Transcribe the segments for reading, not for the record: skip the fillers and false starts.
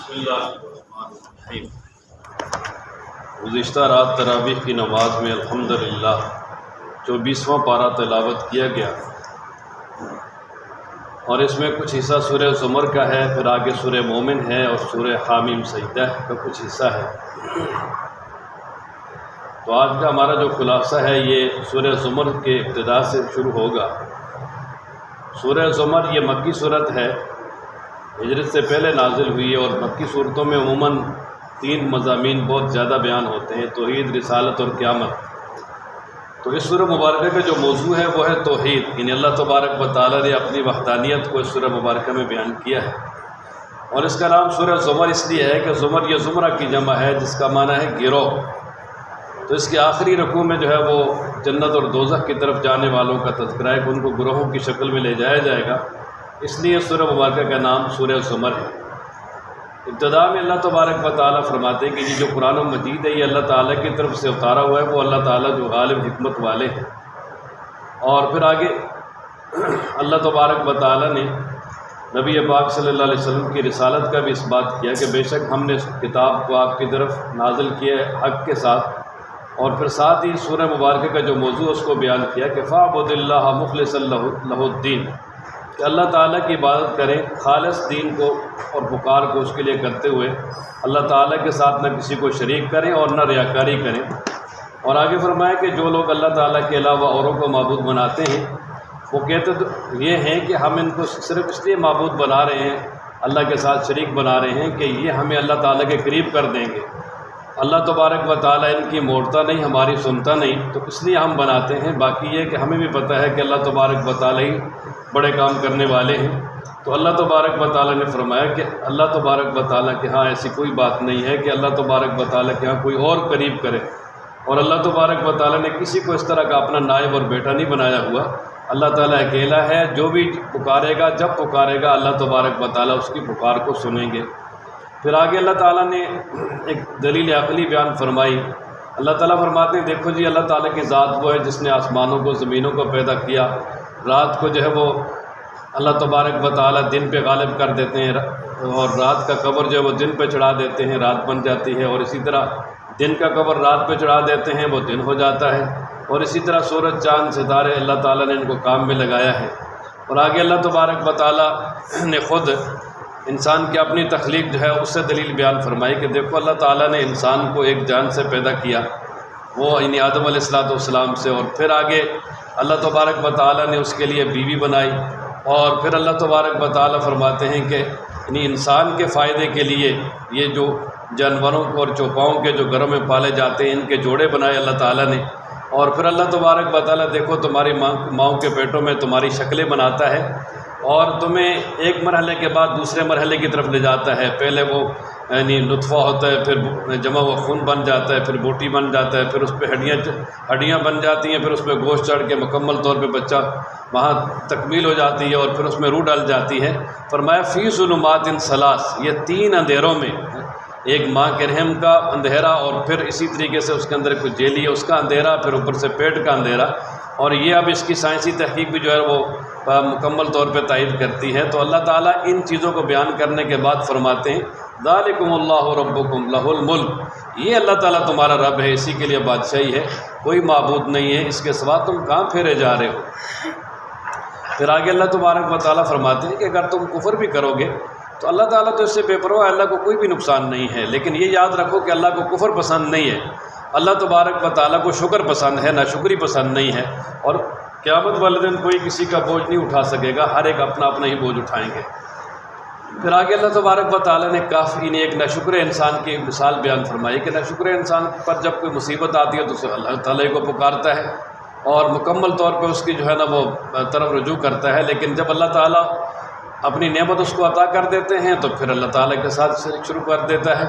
بسم اللہ الرحمن الرحیم۔ گزشتہ رات تراویح کی نماز میں الحمدللہ 24واں پارہ تلاوت کیا گیا اور اس میں کچھ حصہ سورہ زمر کا ہے، پھر آگے سورہ مومن ہے اور سورہ حامیم سجدہ کا کچھ حصہ ہے۔ تو آج کا ہمارا جو خلاصہ ہے یہ سورہ زمر کے ابتدا سے شروع ہوگا۔ سورہ زمر یہ مکی صورت ہے، ہجرت سے پہلے نازل ہوئی ہے، اور مکی صورتوں میں عموماً 3 مضامین بہت زیادہ بیان ہوتے ہیں: توحید، رسالت اور قیامت۔ تو اس سورہ مبارکہ کا جو موضوع ہے وہ ہے توحید، یعنی اللہ تبارک و تعالیٰ نے اپنی وحدانیت کو اس سورہ مبارکہ میں بیان کیا ہے۔ اور اس کا نام سورہ زمر اس لیے ہے کہ زمر یہ زمرہ کی جمع ہے جس کا معنی ہے گروہ۔ تو اس کے آخری رکوع میں جو ہے وہ جنت اور دوزخ کی طرف جانے والوں کا تذکرہ ہے کہ ان کو گروہوں کی شکل میں لے جایا جائے گا، اس لیے سورہ مبارکہ کا نام سورہ زمر ہے۔ ابتدا میں اللہ تبارک و تعالیٰ فرماتے ہیں کہ یہ جو قرآن مجید ہے یہ اللہ تعالیٰ کی طرف سے اتارا ہوا ہے، وہ اللہ تعالیٰ جو غالب حکمت والے ہیں۔ اور پھر آگے اللہ تبارک و تعالیٰ نے نبی پاک صلی اللہ علیہ وسلم کی رسالت کا بھی اس بات کیا کہ بے شک ہم نے اس کتاب کو آپ کی طرف نازل کیا ہے حق کے ساتھ، اور پھر ساتھ ہی سورہ مبارکہ کا جو موضوع ہے اس کو بیان کیا کہ فَاعْبُدِ اللَّهَ مُخْلِصًا لَهُ الدِّينَ، کہ اللہ تعالیٰ کی عبادت کریں خالص دین کو اور پکار کو اس کے لیے کرتے ہوئے اللہ تعالیٰ کے ساتھ نہ کسی کو شریک کریں اور نہ ریاکاری کریں۔ اور آگے فرمایا کہ جو لوگ اللہ تعالیٰ کے علاوہ اوروں کو معبود بناتے ہیں وہ کہتے یہ ہیں کہ ہم ان کو صرف اس لیے معبود بنا رہے ہیں، اللہ کے ساتھ شریک بنا رہے ہیں کہ یہ ہمیں اللہ تعالیٰ کے قریب کر دیں گے۔ اللہ تبارک و تعالیٰ ان کی موڑتا نہیں، ہماری سنتا نہیں، تو اس لیے ہم بناتے ہیں۔ باقی یہ کہ ہمیں بھی پتہ ہے کہ اللہ تبارک و تعالیٰ ہی بڑے کام کرنے والے ہیں۔ تو اللہ تبارک و تعالیٰ نے فرمایا کہ اللہ تبارک و تعالیٰ کے ہاں ایسی کوئی بات نہیں ہے کہ اللہ تبارک و تعالیٰ کے ہاں کوئی اور قریب کرے، اور اللہ تبارک و تعالیٰ نے کسی کو اس طرح کا اپنا نائب اور بیٹا نہیں بنایا ہوا۔ اللہ تعالیٰ اکیلا ہے، جو بھی پکارے گا جب پکارے گا اللہ تبارک و تعالیٰ اس کی پکار کو سنیں گے۔ پھر آگے اللہ تعالیٰ نے ایک دلیل عقلی بیان فرمائی۔ اللہ تعالیٰ فرماتے ہیں دیکھو جی اللہ تعالیٰ کی ذات وہ ہے جس نے آسمانوں کو زمینوں کو پیدا کیا، رات کو جو ہے وہ اللہ تبارک و تعالیٰ دن پہ غالب کر دیتے ہیں، اور رات کا کور جو ہے وہ دن پہ چڑھا دیتے ہیں، رات بن جاتی ہے، اور اسی طرح دن کا کور رات پہ چڑھا دیتے ہیں، وہ دن ہو جاتا ہے، اور اسی طرح سورج چاند ستارے اللہ تعالیٰ نے ان کو کام میں لگایا ہے۔ اور آگے اللہ تبارک و تعالیٰ نے خود انسان کی اپنی تخلیق جو ہے اس سے دلیل بیان فرمائی کہ دیکھو اللہ تعالیٰ نے انسان کو ایک جان سے پیدا کیا، وہ یعنی آدم علیہ السلام سے، اور پھر آگے اللہ تبارک و تعالیٰ نے اس کے لیے بیوی بنائی، اور پھر اللہ تبارک و تعالیٰ فرماتے ہیں کہ یعنی انسان کے فائدے کے لیے یہ جو جانوروں کو اور چوپاؤں کے جو گھروں میں پالے جاتے ہیں ان کے جوڑے بنائے اللہ تعالیٰ نے۔ اور پھر اللہ تبارک و تعالیٰ دیکھو تمہاری ماؤں کے پیٹوں میں تمہاری شکلیں بناتا ہے، اور تمہیں ایک مرحلے کے بعد دوسرے مرحلے کی طرف لے جاتا ہے۔ پہلے وہ یعنی نطفہ ہوتا ہے، پھر جمع ہوا خون بن جاتا ہے، پھر بوٹی بن جاتا ہے، پھر اس پہ ہڈیاں بن جاتی ہیں، پھر اس پہ گوشت چڑھ کے مکمل طور پہ بچہ وہاں تکمیل ہو جاتی ہے، اور پھر اس میں روح ڈال جاتی ہے۔ فرمایا فی ظلمات ثلاث، یہ 3 اندھیروں میں، ایک ماں کے رحم کا اندھیرا، اور پھر اسی طریقے سے اس کے اندر کچھ جیلی ہے اس کا اندھیرا، پھر اوپر سے پیٹ کا اندھیرا، اور یہ اب اس کی سائنسی تحقیق بھی جو ہے وہ مکمل طور پہ تائید کرتی ہے۔ تو اللہ تعالیٰ ان چیزوں کو بیان کرنے کے بعد فرماتے ہیں ذالکم اللہ ربکم لہ الملک، یہ اللہ تعالیٰ تمہارا رب ہے، اسی کے لیے بادشاہی ہے، کوئی معبود نہیں ہے، اس کے سوا تم کہاں پھیرے جا رہے ہو۔ پھر آگے اللہ تبارک و تعالیٰ فرماتے ہیں کہ اگر تم کفر بھی کرو گے تو اللہ تعالیٰ تو اس سے بے پرواہ ہے، اللہ کو کوئی بھی نقصان نہیں ہے، لیکن یہ یاد رکھو کہ اللہ کو کفر پسند نہیں ہے، اللہ تبارک و تعالیٰ کو شکر پسند ہے، ناشکری پسند نہیں ہے، اور قیامت والے دن کوئی کسی کا بوجھ نہیں اٹھا سکے گا، ہر ایک اپنا اپنا ہی بوجھ اٹھائیں گے۔ پھر آگے اللہ تبارک و تعالیٰ نے کافی ایک ناشکر انسان کی مثال بیان فرمائی کہ ناشکر انسان پر جب کوئی مصیبت آتی ہے تو اسے اللہ تعالیٰ کو پکارتا ہے اور مکمل طور پہ اس کی جو ہے نا وہ طرف رجوع کرتا ہے، لیکن جب اللہ تعالیٰ اپنی نعمت اس کو عطا کر دیتے ہیں تو پھر اللہ تعالیٰ کے ساتھ شروع کر دیتا ہے۔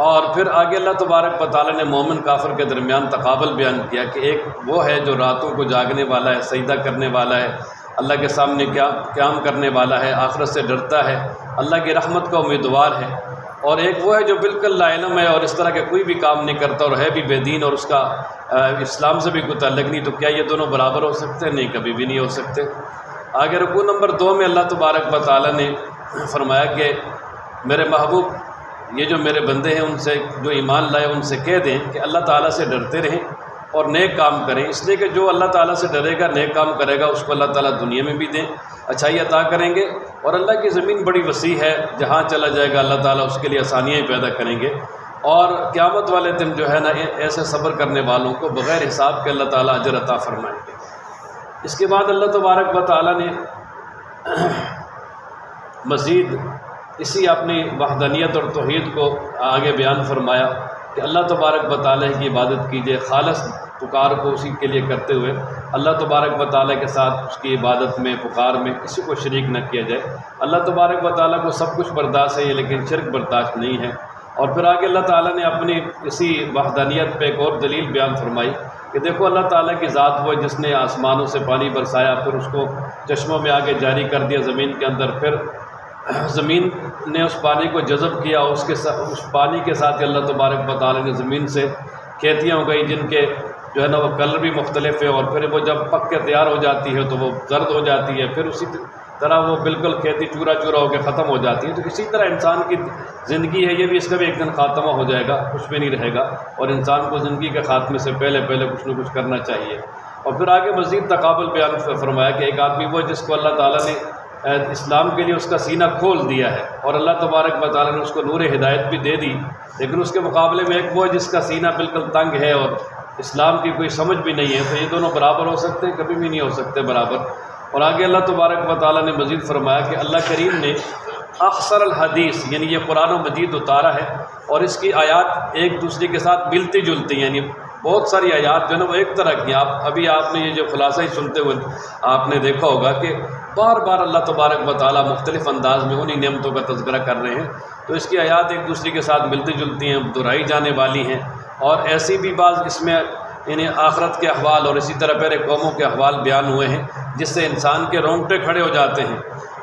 اور پھر آگے اللہ تبارک و تعالیٰ نے مومن کافر کے درمیان تقابل بیان کیا کہ ایک وہ ہے جو راتوں کو جاگنے والا ہے، سجدہ کرنے والا ہے، اللہ کے سامنے قیام کرنے والا ہے، آخرت سے ڈرتا ہے، اللہ کی رحمت کا امیدوار ہے، اور ایک وہ ہے جو بالکل لا علم ہے اور اس طرح کے کوئی بھی کام نہیں کرتا اور ہے بھی بے دین اور اس کا اسلام سے بھی کوئی تعلق نہیں۔ تو کیا یہ دونوں برابر ہو سکتے ہیں؟ نہیں، کبھی بھی نہیں ہو سکتے۔ آگے رکوع نمبر 2 میں اللہ تبارک و تعالیٰ نے فرمایا کہ میرے محبوب یہ جو میرے بندے ہیں ان سے جو ایمان لائے ان سے کہہ دیں کہ اللہ تعالیٰ سے ڈرتے رہیں اور نیک کام کریں، اس لیے کہ جو اللہ تعالیٰ سے ڈرے گا نیک کام کرے گا اس کو اللہ تعالیٰ دنیا میں بھی دیں اچھائی عطا کریں گے، اور اللہ کی زمین بڑی وسیع ہے، جہاں چلا جائے گا اللہ تعالیٰ اس کے لیے آسانیاں پیدا کریں گے، اور قیامت والے دن جو ہے نا ایسے صبر کرنے والوں کو بغیر حساب کے اللہ تعالیٰ اجر عطا فرمائیں گے۔ اس کے بعد اللہ تبارک و تعالیٰ نے مزید اسی اپنی وحدانیت اور توحید کو آگے بیان فرمایا کہ اللہ تبارک و تعالیٰ کی عبادت کیجیے، خالص پکار کو اسی کے لیے کرتے ہوئے اللہ تبارک و تعالیٰ کے ساتھ اس کی عبادت میں پکار میں کسی کو شریک نہ کیا جائے۔ اللہ تبارک و تعالیٰ کو سب کچھ برداشت ہے لیکن شرک برداشت نہیں ہے۔ اور پھر آگے اللہ تعالیٰ نے اپنی اسی وحدانیت پہ ایک اور دلیل بیان فرمائی کہ دیکھو اللہ تعالیٰ کی ذات وہ جس نے آسمانوں سے پانی برسایا، پھر اس کو چشموں میں آگے جاری کر دیا زمین کے اندر، پھر زمین نے اس پانی کو جذب کیا، اس پانی کے ساتھ اللہ تبارک و تعالیٰ نے زمین سے کھیتیاں اگئی جن کے جو ہے نا وہ کلر بھی مختلف ہے، اور پھر وہ جب پک کے تیار ہو جاتی ہے تو وہ زرد ہو جاتی ہے، پھر اسی طرح وہ بالکل کھیتی چورا چورا ہو کے ختم ہو جاتی ہے۔ تو اسی طرح انسان کی زندگی ہے، یہ بھی اس کا بھی ایک دن خاتمہ ہو جائے گا، کچھ بھی نہیں رہے گا، اور انسان کو زندگی کے خاتمے سے پہلے کچھ نہ کچھ کرنا چاہیے۔ اور پھر آگے مزید تقابل بیان فرمایا کہ ایک آدمی وہ جس کو اللہ تعالیٰ نے اسلام کے لیے اس کا سینہ کھول دیا ہے، اور اللہ تبارک و تعالیٰ نے اس کو نور ہدایت بھی دے دی، لیکن اس کے مقابلے میں ایک وہ جس کا سینہ بالکل تنگ ہے اور اسلام کی کوئی سمجھ بھی نہیں ہے، تو یہ دونوں برابر ہو سکتے ہیں؟ کبھی بھی نہیں ہو سکتے برابر۔ اور آگے اللہ تبارک و تعالیٰ نے مزید فرمایا کہ اللہ کریم نے اخسر الحدیث یعنی یہ قرآن و مجید اتارا ہے، اور اس کی آیات ایک دوسرے کے ساتھ ملتی جلتی، یعنی بہت ساری آیات جو ہے نا وہ ایک طرح کی۔ آپ نے یہ جو خلاصہ ہی سنتے ہوئے آپ نے دیکھا ہوگا کہ بار بار اللہ تبارک و تعالیٰ مختلف انداز میں انہی نعمتوں کا تذکرہ کر رہے ہیں، تو اس کی آیات ایک دوسرے کے ساتھ ملتی جلتی ہیں، دہرائی جانے والی ہیں، اور ایسی بھی بعض اس میں یعنی آخرت کے احوال اور اسی طرح پہلے قوموں کے احوال بیان ہوئے ہیں جس سے انسان کے رونگٹے کھڑے ہو جاتے ہیں،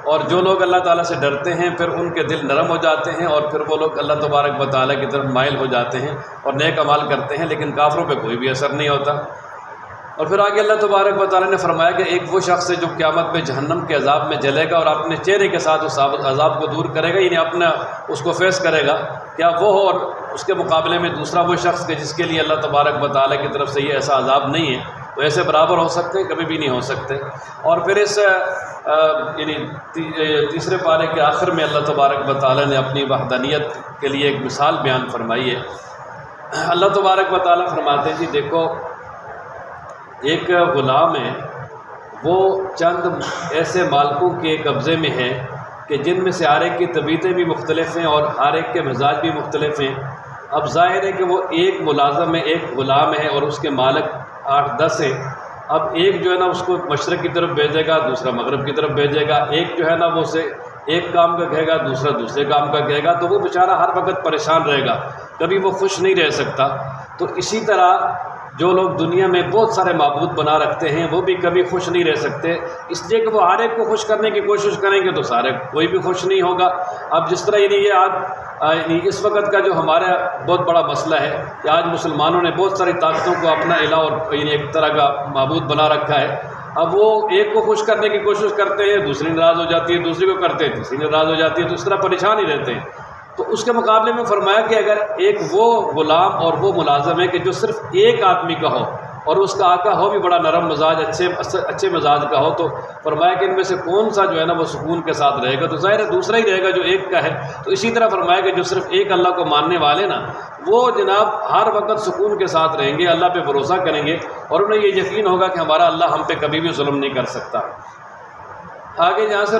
اور جو لوگ اللہ تعالیٰ سے ڈرتے ہیں پھر ان کے دل نرم ہو جاتے ہیں، اور پھر وہ لوگ اللہ تبارک و تعالیٰ کی طرف مائل ہو جاتے ہیں اور نیک اعمال کرتے ہیں، لیکن کافروں پہ کوئی بھی اثر نہیں ہوتا۔ اور پھر آگے اللہ تبارک و تعالیٰ نے فرمایا کہ ایک وہ شخص ہے جو قیامت میں جہنم کے عذاب میں جلے گا اور اپنے چہرے کے ساتھ اس عذاب کو دور کرے گا، یعنی اپنا اس کو فیس کرے گا، کیا وہ ہو؟ اور اس کے مقابلے میں دوسرا وہ شخص کہ جس کے لیے اللہ تبارک و تعالیٰ کی طرف سے یہ ایسا عذاب نہیں ہے، تو ایسے برابر ہو سکتے ہیں؟ کبھی بھی نہیں ہو سکتے۔ اور پھر اس یعنی تیسرے پارے کے آخر میں اللہ تبارک و تعالیٰ نے اپنی وحدانیت کے لیے ایک مثال بیان فرمائی ہے۔ اللہ تبارک و تعالیٰ فرماتے ہیں جی دیکھو ایک غلام ہے، وہ چند ایسے مالکوں کے قبضے میں ہے کہ جن میں سے ہر ایک کی طبیعتیں بھی مختلف ہیں اور ہر ایک کے مزاج بھی مختلف ہیں۔ اب ظاہر ہے کہ وہ ایک ملازم ہے، ایک غلام ہے، اور اس کے مالک 8-10 ہیں۔ اب ایک جو ہے نا اس کو مشرق کی طرف بھیجے گا، دوسرا مغرب کی طرف بھیجے گا، ایک جو ہے نا وہ اسے ایک کام کا کہے گا، دوسرا دوسرے کام کا کہے گا، تو وہ بیچارہ ہر وقت پریشان رہے گا، کبھی وہ خوش نہیں رہ سکتا۔ تو اسی طرح جو لوگ دنیا میں بہت سارے معبود بنا رکھتے ہیں وہ بھی کبھی خوش نہیں رہ سکتے، اس لیے کہ وہ ہر ایک کو خوش کرنے کی کوشش کریں گے تو سارے کوئی بھی خوش نہیں ہوگا۔ اب جس طرح یعنی یہ آج اس وقت کا جو ہمارا بہت بڑا مسئلہ ہے کہ آج مسلمانوں نے بہت ساری طاقتوں کو اپنا الہ اور یعنی ایک طرح کا معبود بنا رکھا ہے۔ اب وہ ایک کو خوش کرنے کی کوشش کرتے ہیں، دوسری ناراض ہو جاتی ہے، دوسری کو کرتے ہیں تیسری ناراض ہو جاتی ہے، تو اس طرح پریشان ہی رہتے ہیں۔ تو اس کے مقابلے میں فرمایا کہ اگر ایک وہ غلام اور وہ ملازم ہے کہ جو صرف ایک آدمی کا ہو اور اس کا آقا ہو بھی بڑا نرم مزاج اچھے مزاج کا ہو، تو فرمایا کہ ان میں سے کون سا جو ہے نا وہ سکون کے ساتھ رہے گا؟ تو ظاہر ہے دوسرا ہی رہے گا جو ایک کا ہے۔ تو اسی طرح فرمایا کہ جو صرف ایک اللہ کو ماننے والے نا وہ جناب ہر وقت سکون کے ساتھ رہیں گے، اللہ پہ بھروسہ کریں گے، اور انہیں یہ یقین ہوگا کہ ہمارا اللہ ہم پہ کبھی بھی ظلم نہیں کر سکتا۔ آگے جہاں سے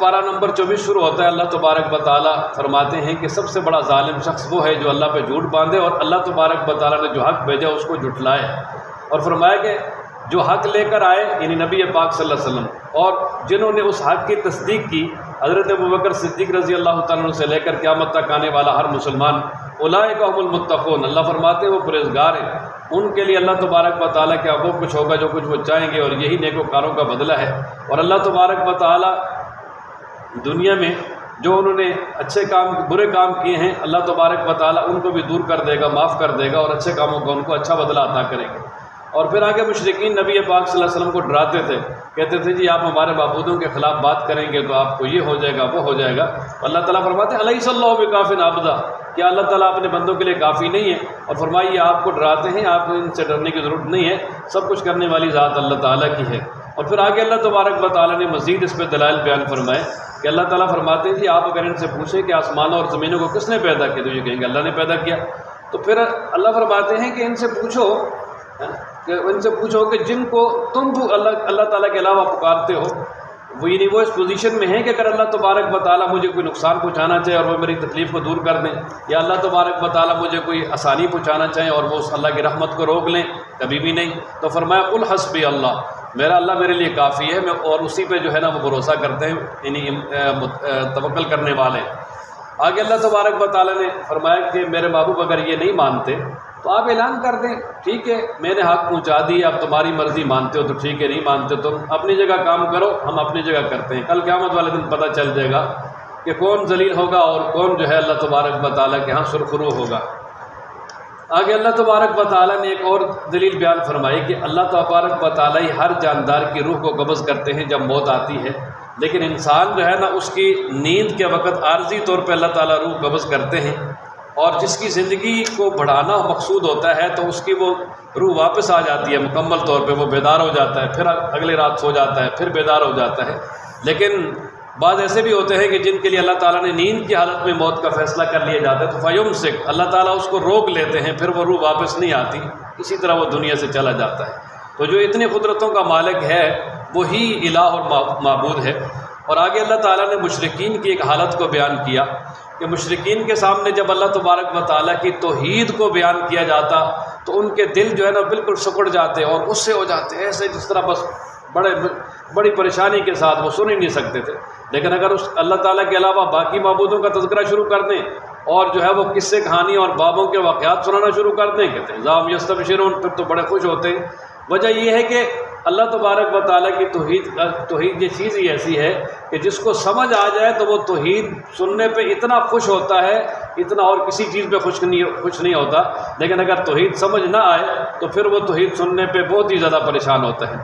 پارہ نمبر 24 شروع ہوتا ہے، اللہ تبارک و تعالیٰ فرماتے ہیں کہ سب سے بڑا ظالم شخص وہ ہے جو اللہ پہ جھوٹ باندھے اور اللہ تبارک و تعالیٰ نے جو حق بھیجا اس کو جھٹلائے۔ اور فرمایا کہ جو حق لے کر آئے یعنی نبی پاک صلی اللہ علیہ وسلم، اور جنہوں نے اس حق کی تصدیق کی، حضرت ابوبکر صدیق رضی اللہ تعالیٰ عنہ سے لے کر قیامت تک آنے والا ہر مسلمان، اولئک هم المتقون، اللہ فرماتے ہیں وہ پرہیزگار ہیں، ان کے لیے اللہ تبارک و تعالیٰ کیا وہ کچھ ہوگا جو کچھ وہ چاہیں گے، اور یہی نیکوکاروں کا بدلہ ہے۔ اور اللہ تبارک و تعالیٰ دنیا میں جو انہوں نے اچھے کام برے کام کیے ہیں، اللہ تبارک و تعالیٰ ان کو بھی دور کر دے گا، معاف کر دے گا، اور اچھے کاموں کا ان کو اچھا بدلہ عطا کریں گے۔ اور پھر آگے مشرکین نبی پاک صلی اللہ علیہ وسلم کو ڈراتے تھے، کہتے تھے جی آپ ہمارے معبودوں کے خلاف بات کریں گے تو آپ کو یہ ہو جائے گا وہ ہو جائے گا۔ اللہ تعالیٰ فرماتے ہیں الیس اللہ بکاف عبدا، کیا اللہ تعالیٰ اپنے بندوں کے لیے کافی نہیں ہے؟ اور فرمائیے آپ کو ڈراتے ہیں، آپ کو ان سے ڈرنے کی ضرورت نہیں ہے، سب کچھ کرنے والی ذات اللہ تعالیٰ کی ہے۔ اور پھر آگے اللہ تبارک و تعالیٰ نے مزید اس پہ دلائل بیان فرمائے کہ اللہ تعالیٰ فرماتے ہیں کہ آپ اگر ان سے پوچھیں کہ آسمانوں اور زمینوں کو کس نے پیدا کیا، تو یہ کہیں گے اللہ نے پیدا کیا۔ تو پھر اللہ فرماتے ہیں کہ ان سے پوچھو کہ جن کو تم اللہ تعالیٰ کے علاوہ پکارتے ہو، وہ یعنی وہ اس پوزیشن میں ہیں کہ اگر اللہ تبارک و تعالیٰ مجھے کوئی نقصان پہنچانا چاہے اور وہ میری تکلیف کو دور کر دیں، یا اللہ تبارک و تعالیٰ مجھے کوئی آسانی پہنچانا چاہیں اور وہ اس اللہ کی رحمت کو روک لیں، کبھی بھی نہیں۔ تو فرمایا قل حسبی اللہ، میرا اللہ میرے لیے کافی ہے، میں اور اسی پہ جو ہے نا وہ بھروسہ کرتے ہیں، یعنی توکل کرنے والے۔ آگے اللہ تبارک و تعالیٰ نے فرمایا کہ میرے محبوب اگر یہ نہیں مانتے تو آپ اعلان کر دیں، ٹھیک ہے میں نے حق پہنچا دی، اب تمہاری مرضی، مانتے ہو تو ٹھیک ہے، نہیں مانتے تم اپنی جگہ کام کرو، ہم اپنی جگہ کرتے ہیں۔ کل قیامت والے دن پتہ چل جائے گا کہ کون ذلیل ہوگا اور کون جو ہے اللہ تبارک و تعالیٰ کے ہاں سرخرو ہوگا۔ آگے اللہ تبارک و تعالیٰ نے ایک اور دلیل بیان فرمائی کہ اللہ تبارک و تعالیٰ ہی ہر جاندار کی روح کو قبض کرتے ہیں جب موت آتی ہے، لیکن انسان جو ہے نا اس کی نیند کے وقت عارضی طور پہ اللہ تعالیٰ روح قبض کرتے ہیں، اور جس کی زندگی کو بڑھانا مقصود ہوتا ہے تو اس کی وہ روح واپس آ جاتی ہے مکمل طور پہ، وہ بیدار ہو جاتا ہے، پھر اگلی رات سو جاتا ہے، پھر بیدار ہو جاتا ہے۔ لیکن بعض ایسے بھی ہوتے ہیں کہ جن کے لیے اللہ تعالیٰ نے نیند کی حالت میں موت کا فیصلہ کر لیا جاتا ہے، تو فیمسک، اللہ تعالیٰ اس کو روک لیتے ہیں، پھر وہ روح واپس نہیں آتی، اسی طرح وہ دنیا سے چلا جاتا ہے۔ تو جو اتنی قدرتوں کا مالک ہے وہی الہ اور معبود ہے۔ اور آگے اللہ تعالیٰ نے مشرکین کی ایک حالت کو بیان کیا کہ مشرکین کے سامنے جب اللہ تبارک و تعالیٰ کی توحید کو بیان کیا جاتا تو ان کے دل جو ہے نا بالکل سکڑ جاتے اور غصے ہو جاتے، ایسے جس طرح بس بڑی پریشانی کے ساتھ وہ سن ہی نہیں سکتے تھے۔ لیکن اگر اس اللہ تعالیٰ کے علاوہ باقی معبودوں کا تذکرہ شروع کر دیں اور جو ہے وہ قصے کہانی اور بابوں کے واقعات سنانا شروع کر دیں، کہتے ہیں ذام یستبشرون، پھر تو بڑے خوش ہوتے ہیں۔ وجہ یہ ہے کہ اللہ تبارک و تعالیٰ کی توحید یہ چیز ہی ایسی ہے کہ جس کو سمجھ آ جائے تو وہ توحید سننے پہ اتنا خوش ہوتا ہے، اتنا اور کسی چیز پہ خوش نہیں ہوتا۔ لیکن اگر توحید سمجھ نہ آئے تو پھر وہ توحید سننے پہ بہت ہی زیادہ پریشان ہوتا ہے۔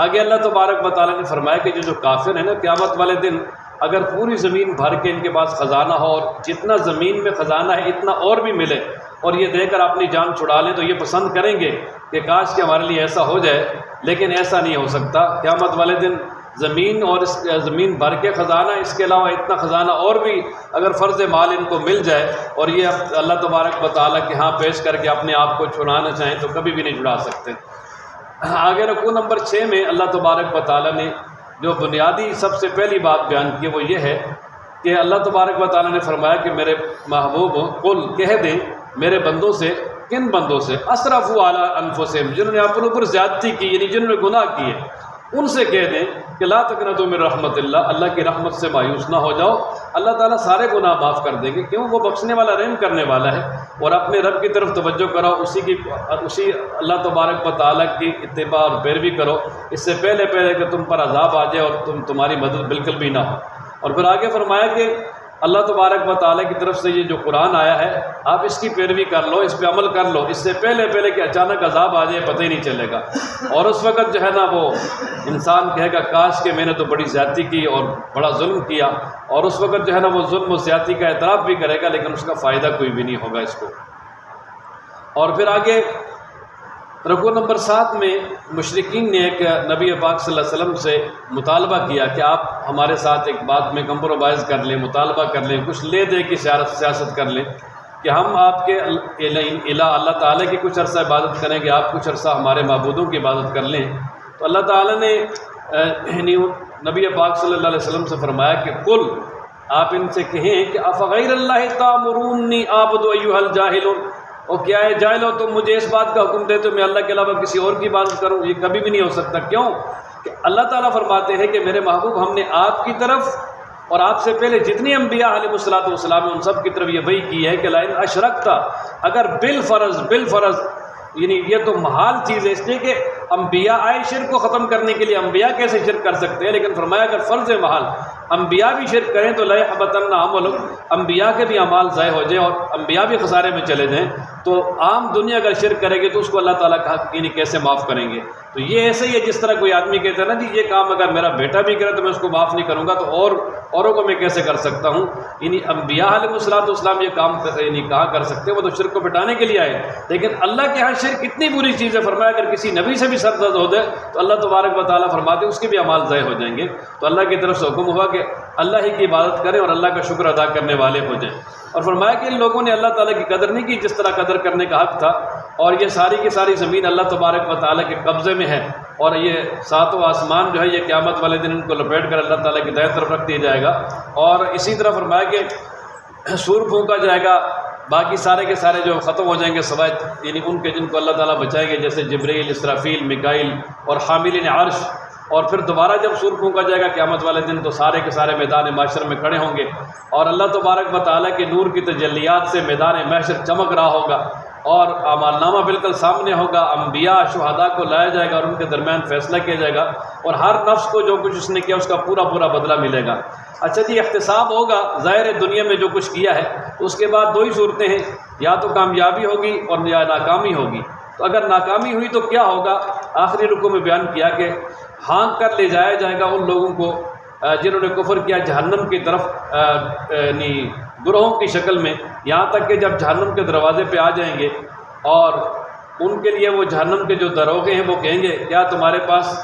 آگے اللہ تبارک و تعالیٰ نے فرمایا کہ جو کافر ہیں نا، قیامت والے دن اگر پوری زمین بھر کے ان کے پاس خزانہ ہو اور جتنا زمین میں خزانہ ہے اتنا اور بھی ملے اور یہ دے کر اپنی جان چھڑا لیں، تو یہ پسند کریں گے کہ کاش کہ ہمارے لیے ایسا ہو جائے، لیکن ایسا نہیں ہو سکتا۔ قیامت والے دن زمین اور زمین بھر کے خزانہ، اس کے علاوہ اتنا خزانہ اور بھی اگر فرض مال ان کو مل جائے اور یہ اللہ تبارک و تعالیٰ کے ہاں پیش کر کے اپنے آپ کو چھڑانا چاہیں تو کبھی بھی نہیں چھڑا سکتے۔ آگے رکوع نمبر 6 میں اللہ تبارک و تعالیٰ نے جو بنیادی سب سے پہلی بات بیان کی وہ یہ ہے کہ اللہ تبارک و تعالیٰ نے فرمایا کہ میرے محبوب قل، کہہ دیں میرے بندوں سے، کن بندوں سے؟ اسرفوا علی انفسہم، جنہوں نے اپنے اوپر زیادتی کی، یعنی جنہوں نے گناہ کیے، ان سے کہہ دیں کہ لا تقنطوا من رحمت اللہ، اللہ کی رحمت سے مایوس نہ ہو جاؤ، اللہ تعالیٰ سارے گناہ معاف کر دیں گے، کیوں؟ وہ بخشنے والا، رحم کرنے والا ہے۔ اور اپنے رب کی طرف توجہ کرو، اسی اللہ تبارک و تعالیٰ کی اتباع اور پیروی کرو، اس سے پہلے کہ تم پر عذاب آ جائے اور تمہاری مدد بالکل بھی نہ ہو۔ اور پھر آگے فرمایا کہ اللہ تبارک و تعالیٰ کی طرف سے یہ جو قرآن آیا ہے آپ اس کی پیروی کر لو، اس پہ عمل کر لو، اس سے پہلے کہ اچانک عذاب آ جائے پتہ ہی نہیں چلے گا۔ اور اس وقت جو ہے نا وہ انسان کہے گا کاش کہ میں نے تو بڑی زیادتی کی اور بڑا ظلم کیا، اور اس وقت جو ہے نا وہ ظلم و زیادتی کا اعتراف بھی کرے گا لیکن اس کا فائدہ کوئی بھی نہیں ہوگا اس کو۔ اور پھر آگے رکوع نمبر 7 میں مشرکین نے ایک نبی پاک صلی اللہ علیہ وسلم سے مطالبہ کیا کہ آپ ہمارے ساتھ ایک بات میں کمپرومائز کر لیں، مطالبہ کر لیں، کچھ لے دے کی سیاست کر لیں کہ ہم آپ کے اللہ تعالیٰ کی کچھ عرصہ عبادت کریں گے، آپ کچھ عرصہ ہمارے معبودوں کی عبادت کر لیں۔ تو اللہ تعالیٰ نے نبی پاک صلی اللہ علیہ وسلم سے فرمایا کہ قل، آپ ان سے کہیں کہ افغیر اللہ تامرونی اعبد ایھا الجاہلون، اور کیا ہے جاہل ہو تم مجھے اس بات کا حکم دیتے ہو میں اللہ کے علاوہ کسی اور کی عبادت کروں؟ یہ کبھی بھی نہیں ہو سکتا۔ کیوں کہ اللہ تعالیٰ فرماتے ہیں کہ میرے محبوب ہم نے آپ کی طرف اور آپ سے پہلے جتنی انبیاء علیہ الصلوۃ والسلام ان سب کی طرف یہ وحی کی ہے کہ لئن اشرکت، اگر بالفرض یعنی یہ تو محال چیز ہے، اس لیے کہ انبیاء آئے شرک کو ختم کرنے کے لیے، انبیاء کیسے شرک کر سکتے ہیں؟ لیکن فرمایا اگر فرض محال انبیاء بھی شرک کریں تو لَيَحْبَطَنَّ عَمَلُهُمْ، انبیاء کے بھی اعمال ضائع ہو جائیں اور انبیاء بھی خسارے میں چلے جائیں، تو عام دنیا اگر شرک کرے گی تو اس کو اللہ تعالیٰ کیسے معاف کریں گے؟ تو یہ ایسے ہی ہے جس طرح کوئی آدمی کہتا ہے نا جی یہ کام اگر میرا بیٹا بھی کرے تو میں اس کو معاف نہیں کروں گا، تو اوروں کو میں کیسے کر سکتا ہوں؟ یعنی انبیاء علیہ السلام یہ کام کہاں کر سکتے ہیں؟ وہ تو شرک کو مٹانے کے لیے آئے، لیکن اللہ کے ہاں شرک کتنی بری چیز ہے، فرمایا اگر کسی نبی سے بھی سر درد ہو جائے تو اللہ تبارک و تعالیٰ فرماتے ہیں اس کے بھی اعمال ضائع ہو جائیں گے۔ تو اللہ کی طرف سے حکم ہوا کہ اللہ ہی کی عبادت کریں اور اللہ کا شکر ادا کرنے والے ہو جائیں، اور فرمایا کہ ان لوگوں نے اللہ تعالیٰ کی قدر نہیں کی جس طرح قدر کرنے کا حق تھا، اور یہ ساری کی ساری زمین اللہ تبارک و تعالیٰ کے قبضے میں ہے، اور یہ ساتوں آسمان جو ہے یہ قیامت والے دن ان کو لپیٹ کر اللہ تعالیٰ کی دائیں طرف رکھ دیا جائے گا۔ اور اسی طرح فرمایا کہ سور پھونکا جائے گا، باقی سارے کے سارے جو ختم ہو جائیں گے سوائے یعنی ان کے جن کو اللہ تعالیٰ بچائیں گے، جیسے جبرائیل، اسرافیل، میکائیل اور حاملین عرش۔ اور پھر دوبارہ جب سور پھونکا جائے گا قیامت والے دن تو سارے کے سارے میدان محشر میں کھڑے ہوں گے، اور اللہ تبارک و تعالیٰ کے نور کی تجلیات سے میدان محشر چمک رہا ہوگا، اور اعمال نامہ بالکل سامنے ہوگا، انبیاء شہداء کو لایا جائے گا اور ان کے درمیان فیصلہ کیا جائے گا، اور ہر نفس کو جو کچھ اس نے کیا اس کا پورا پورا بدلہ ملے گا۔ اچھا جی، احتساب ہوگا، ظاہر دنیا میں جو کچھ کیا ہے تو اس کے بعد دو ہی صورتیں ہیں، یا تو کامیابی ہوگی اور یا ناکامی ہوگی۔ تو اگر ناکامی ہوئی تو کیا ہوگا؟ آخری رکوع میں بیان کیا کہ ہانک کر لے جایا جائے گا ان لوگوں کو جنہوں نے کفر کیا جہنم کی طرف، یعنی گروہوں کی شکل میں، یہاں تک کہ جب جہنم کے دروازے پہ آ جائیں گے اور ان کے لیے وہ جہنم کے جو دروغے ہیں وہ کہیں گے کیا تمہارے پاس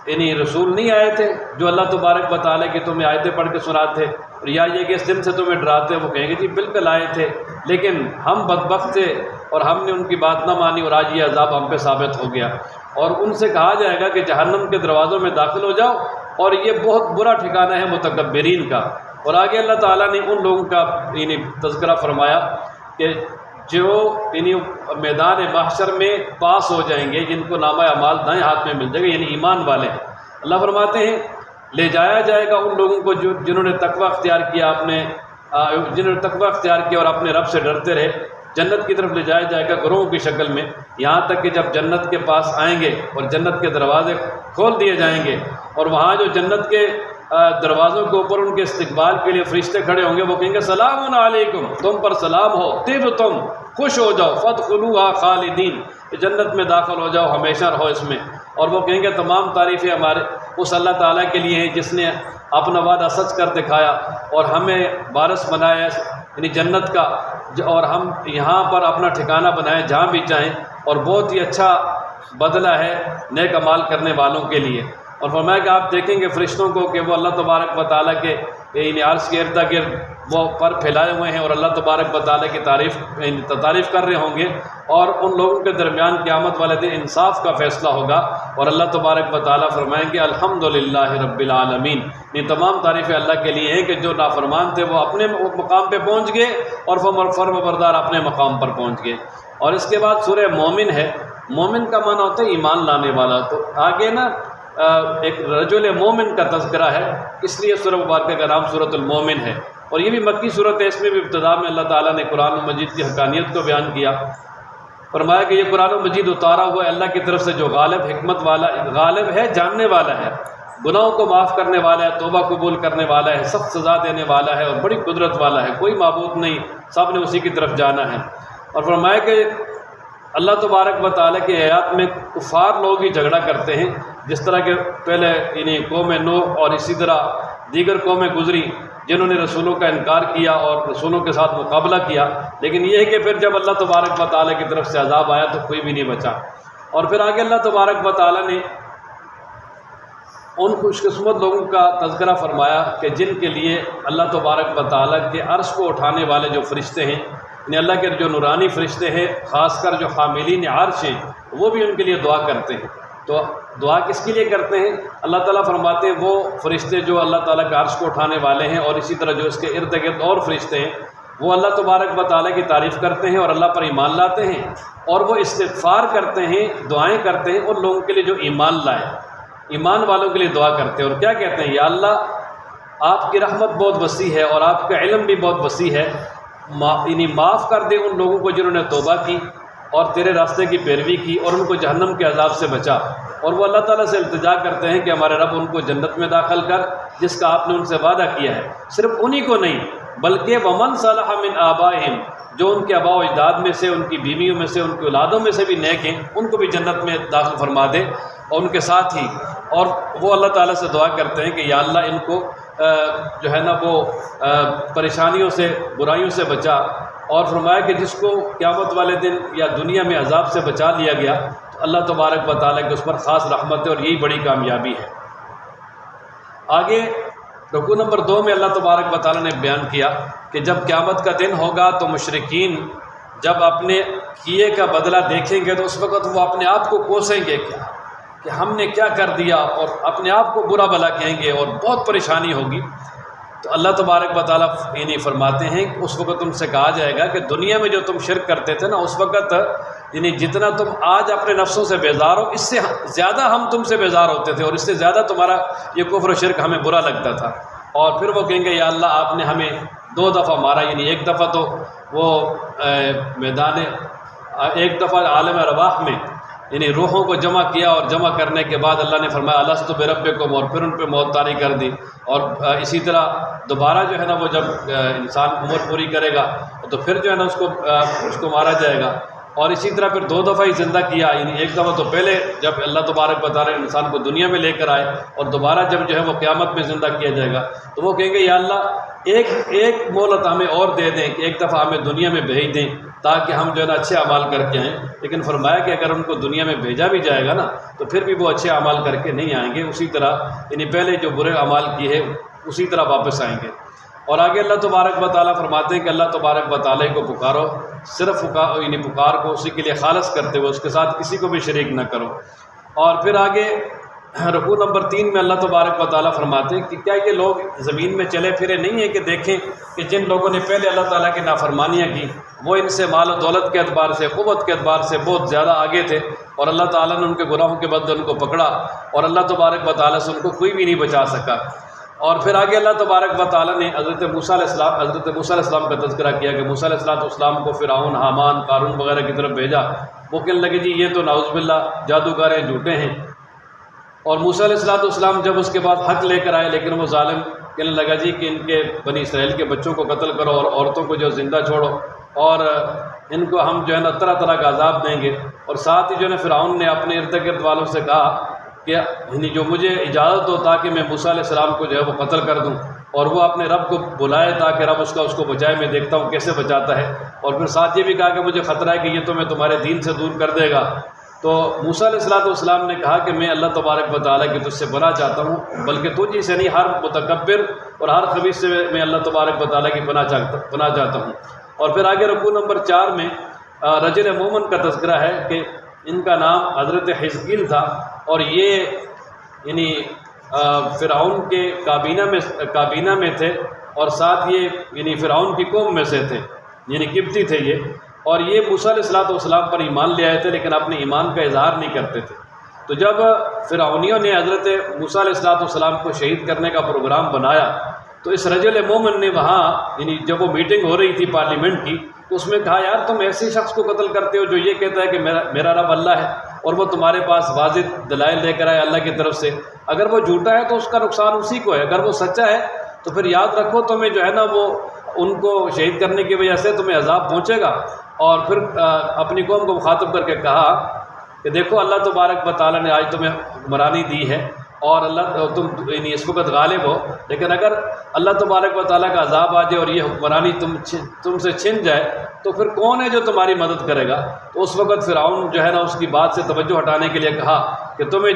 یعنی رسول نہیں آئے تھے جو اللہ تبارک و تعالیٰ کی تمہیں آیتیں پڑھ کے سناتے، اور یا یہ کہ اس دن سے تمہیں ڈراتے؟ وہ کہیں گے جی بالکل آئے تھے، لیکن ہم بدبخت تھے اور ہم نے ان کی بات نہ مانی اور آج یہ عذاب ہم پہ ثابت ہو گیا۔ اور ان سے کہا جائے گا کہ جہنم کے دروازوں میں داخل ہو جاؤ، اور یہ بہت برا ٹھکانہ ہے متکبرین کا۔ اور آگے اللہ تعالیٰ نے ان لوگوں کا یعنی تذکرہ فرمایا کہ جو یعنی میدان محشر میں پاس ہو جائیں گے، جن کو نامہ اعمال دائیں ہاتھ میں مل جائے گا، یعنی ایمان والے۔ اللہ فرماتے ہیں لے جایا جائے گا ان لوگوں کو جنہوں نے تقوی اختیار کیا، جنہوں نے تقوی اختیار کیا اور اپنے رب سے ڈرتے رہے، جنت کی طرف لے جایا جائے گا گروہوں کی شکل میں، یہاں تک کہ جب جنت کے پاس آئیں گے اور جنت کے دروازے کھول دیے جائیں گے، اور وہاں جو جنت کے دروازوں کے اوپر ان کے استقبال کے لیے فرشتے کھڑے ہوں گے، وہ کہیں گے سلام علیکم، تم پر سلام ہو، طبتم، خوش ہو جاؤ، فادخلوہا خالدین، جنت میں داخل ہو جاؤ، ہمیشہ رہو اس میں۔ اور وہ کہیں گے تمام تعریفیں ہمارے اس اللہ تعالیٰ کے لیے ہیں جس نے اپنا وعدہ سچ کر دکھایا اور ہمیں وارث بنایا یعنی جنت کا، اور ہم یہاں پر اپنا ٹھکانہ بنائیں جہاں بھی چاہیں، اور بہت ہی اچھا بدلہ ہے نیک اعمال کرنے والوں کے لیے۔ اور فرمایا کہ آپ دیکھیں گے فرشتوں کو کہ وہ اللہ تبارک و تعالیٰ کے عرش کے ارد گرد وہ پر پھیلائے ہوئے ہیں اور اللہ تبارک و تعالیٰ کی تعریف کر رہے ہوں گے، اور ان لوگوں کے درمیان قیامت والے دن انصاف کا فیصلہ ہوگا، اور اللہ تبارک و تعالیٰ فرمائیں گے الحمدللہ رب العالمین، یہ تمام تعریفیں اللہ کے لیے ہیں کہ جو نافرمان تھے وہ اپنے مقام پہ پہنچ گئے اور فرمانبردار اپنے مقام پر پہنچ گئے۔ اور اس کے بعد سورہ مومن ہے۔ مومن کا معنی ہوتا ہے ایمان لانے والا، تو آگے نا ایک رجل مومن کا تذکرہ ہے، اس لیے سورہ مبارکہ کا نام سورۃ المومن ہے، اور یہ بھی مکی صورت ہے۔ اس میں بھی ابتدا میں اللہ تعالیٰ نے قرآن مجید کی حقانیت کو بیان کیا، فرمایا کہ یہ قرآن مجید اتارا ہوا ہے اللہ کی طرف سے جو غالب حکمت والا، غالب ہے، جاننے والا ہے، گناہوں کو معاف کرنے والا ہے، توبہ قبول کرنے والا ہے، سخت سزا دینے والا ہے، اور بڑی قدرت والا ہے، کوئی معبود نہیں، سب نے اسی کی طرف جانا ہے۔ اور فرمایا کہ اللہ تبارک و تعالیٰ کی آیات میں کفار لوگ ہی جھگڑا کرتے ہیں، جس طرح کہ پہلے یعنی قوم نوح اور اسی طرح دیگر قومیں گزری جنہوں نے رسولوں کا انکار کیا اور رسولوں کے ساتھ مقابلہ کیا، لیکن یہ ہے کہ پھر جب اللہ تبارک و تعالیٰ کی طرف سے عذاب آیا تو کوئی بھی نہیں بچا۔ اور پھر آگے اللہ تبارک و تعالیٰ نے ان خوش قسمت لوگوں کا تذکرہ فرمایا کہ جن کے لیے اللہ تبارک و تعالیٰ کے عرش کو اٹھانے والے جو فرشتے ہیں، یعنی اللہ کے جو نورانی فرشتے ہیں، خاص کر جو حاملین عرش ہیں، وہ بھی ان کے لیے دعا کرتے ہیں۔ تو دعا کس کے لیے کرتے ہیں؟ اللہ تعالیٰ فرماتے ہیں وہ فرشتے جو اللہ تعالیٰ کے عرش کو اٹھانے والے ہیں، اور اسی طرح جو اس کے ارد گرد اور فرشتے ہیں، وہ اللہ تبارک و تعالیٰ کی تعریف کرتے ہیں اور اللہ پر ایمان لاتے ہیں، اور وہ استغفار کرتے ہیں، دعائیں کرتے ہیں ان لوگوں کے لیے جو ایمان لائے، ایمان والوں کے لیے دعا کرتے ہیں، اور کیا کہتے ہیں؟ یا اللہ آپ کی رحمت بہت وسیع ہے اور آپ کا علم بھی بہت وسیع ہے، یعنی معاف کر دے ان لوگوں کو جنہوں نے توبہ کی اور تیرے راستے کی پیروی کی، اور ان کو جہنم کے عذاب سے بچا۔ اور وہ اللہ تعالیٰ سے التجا کرتے ہیں کہ ہمارے رب ان کو جنت میں داخل کر جس کا آپ نے ان سے وعدہ کیا ہے۔ صرف انہی کو نہیں بلکہ ومن صلح من آبائہم، جو ان کے آباء و اجداد میں سے، ان کی بیویوں میں سے، ان کی اولادوں میں سے بھی نیک ہیں، ان کو بھی جنت میں داخل فرما دے، اور ان کے ساتھ ہی اور وہ اللہ تعالیٰ سے دعا کرتے ہیں کہ یا اللہ ان کو جو ہے نا وہ پریشانیوں سے، برائیوں سے بچا، اور فرمایا کہ جس کو قیامت والے دن یا دنیا میں عذاب سے بچا لیا گیا تو اللہ تبارک و تعالیٰ کی اس پر خاص رحمت ہے، اور یہی بڑی کامیابی ہے۔ آگے رکوع نمبر 2 میں اللہ تبارک و تعالیٰ نے بیان کیا کہ جب قیامت کا دن ہوگا تو مشرکین جب اپنے کیے کا بدلہ دیکھیں گے تو اس وقت وہ اپنے آپ کو کوسیں گے کہ ہم نے کیا کر دیا، اور اپنے آپ کو برا بھلا کہیں گے اور بہت پریشانی ہوگی۔ تو اللہ تبارک و تعالیٰ یعنی فرماتے ہیں کہ اس وقت ان سے کہا جائے گا کہ دنیا میں جو تم شرک کرتے تھے نا، اس وقت یعنی جتنا تم آج اپنے نفسوں سے بیزار ہو، اس سے زیادہ ہم تم سے بیزار ہوتے تھے، اور اس سے زیادہ تمہارا یہ کفر و شرک ہمیں برا لگتا تھا۔ اور پھر وہ کہیں گے یا اللہ آپ نے ہمیں 2 دفعہ مارا، یعنی ایک دفعہ تو وہ ایک دفعہ عالم ارواح میں یعنی روحوں کو جمع کیا، اور جمع کرنے کے بعد اللہ نے فرمایا الست بربکم، اور پھر ان پہ موت طاری کر دی، اور اسی طرح دوبارہ جو ہے نا وہ جب انسان عمر پوری کرے گا تو پھر جو ہے نا اس کو مارا جائے گا، اور اسی طرح پھر 2 دفعہ ہی زندہ کیا، یعنی ایک دفعہ تو پہلے جب اللہ تبارک و تعالیٰ انسان کو دنیا میں لے کر آئے، اور دوبارہ جب جو ہے وہ قیامت میں زندہ کیا جائے گا تو وہ کہیں گے یا اللہ ایک مہلت ہمیں اور دے دیں کہ ایک دفعہ ہمیں دنیا میں بھیج دیں تاکہ ہم جو ہے نا اچھے اعمال کر کے آئیں۔ لیکن فرمایا کہ اگر ان کو دنیا میں بھیجا بھی جائے گا نا تو پھر بھی وہ اچھے اعمال کر کے نہیں آئیں گے، اسی طرح یعنی پہلے جو برے اعمال کیے اسی طرح واپس آئیں گے۔ اور آگے اللہ تبارک و تعالیٰ فرماتے ہیں کہ اللہ تبارک و تعالیٰ کو پکارو، صرف یعنی پکار کو اسی کے لیے خالص کرتے ہوئے، اس کے ساتھ کسی کو بھی شریک نہ کرو۔ اور پھر آگے رکوع نمبر 3 میں اللہ تبارک و تعالیٰ فرماتے ہیں کہ کیا یہ لوگ زمین میں چلے پھرے نہیں ہیں کہ دیکھیں کہ جن لوگوں نے پہلے اللہ تعالیٰ کی نافرمانیاں کی وہ ان سے مال و دولت کے اعتبار سے، قوت کے اعتبار سے بہت زیادہ آگے تھے، اور اللہ تعالیٰ نے ان کے گناہوں کے بدلے ان کو پکڑا، اور اللہ تبارک و تعالیٰ سے ان کو کوئی بھی نہیں بچا سکا۔ اور پھر آگے اللہ تبارک و تعالیٰ نے حضرت موسیٰ علیہ السلام کا تذکرہ کیا کہ موسیٰ علیہ السلام کو فرعون، حامان، قارون وغیرہ کی طرف بھیجا، وہ کہنے لگے جی یہ تو نعوذ باللہ جادوگر ہیں، جھوٹے ہیں۔ اور موسیٰ علیہ السلام جب اس کے بعد حق لے کر آئے، لیکن وہ ظالم کہنے لگا جی کہ ان کے بنی اسرائیل کے بچوں کو قتل کرو اور عورتوں کو جو زندہ چھوڑو، اور ان کو ہم جو ہے نا طرح طرح کا عذاب دیں گے۔ اور ساتھ ہی جو ہے نا فرعون نے اپنے ارد گرد والوں سے کہا کہ یعنی جو مجھے اجازت دو تاکہ میں موسیٰ علیہ السلام کو جو ہے وہ قتل کر دوں، اور وہ اپنے رب کو بلائے تاکہ رب اس کو بچائے، میں دیکھتا ہوں کیسے بچاتا ہے۔ اور پھر ساتھ یہ بھی کہا کہ مجھے خطرہ ہے کہ یہ تو میں تمہارے دین سے دور کر دے گا۔ تو موسیٰ علیہ السلام نے کہا کہ میں اللہ تبارک و تعالیٰ کی تجھ سے پناہ چاہتا ہوں، بلکہ تجھ ہی سے نہیں، ہر متکبر اور ہر خبیث سے میں اللہ تبارک و تعالیٰ کی پناہ چاہتا ہوں۔ اور پھر آگے رکوع نمبر 4 میں رجل مومن کا تذکرہ ہے کہ ان کا نام حضرت حزقیل تھا، اور یہ یعنی فرعون کے کابینہ میں تھے، اور ساتھ یہ یعنی فرعون کی قوم میں سے تھے، یعنی قبطی تھے یہ، اور یہ موسیٰ علیہ السلام پر ایمان لے آئے تھے لیکن اپنے ایمان کا اظہار نہیں کرتے تھے۔ تو جب فرعونیوں نے حضرت موسیٰ علیہ السلام کو شہید کرنے کا پروگرام بنایا تو اس رجل مومن نے وہاں یعنی جب وہ میٹنگ ہو رہی تھی پارلیمنٹ کی تو اس میں کہا یار تم ایسے شخص کو قتل کرتے ہو جو یہ کہتا ہے کہ میرا رب اللہ ہے، اور وہ تمہارے پاس واضح دلائل لے کر آئے اللہ کی طرف سے۔ اگر وہ جھوٹا ہے تو اس کا نقصان اسی کو ہے، اگر وہ سچا ہے تو پھر یاد رکھو تمہیں جو ہے نا وہ ان کو شہید کرنے کی وجہ سے تمہیں عذاب پہنچے گا۔ اور پھر اپنی قوم کو مخاطب کر کے کہا کہ دیکھو اللہ تبارک و تعالیٰ نے آج تمہیں حکمرانی دی ہے اور تم یعنی اس وقت غالب ہو، لیکن اگر اللہ تبارک و تعالیٰ کا عذاب آ جائے اور یہ حکمرانی تم سے چھن جائے تو پھر کون ہے جو تمہاری مدد کرے گا؟ تو اس وقت فرعون جو ہے نا اس کی بات سے توجہ ہٹانے کے لیے کہا کہ تمہیں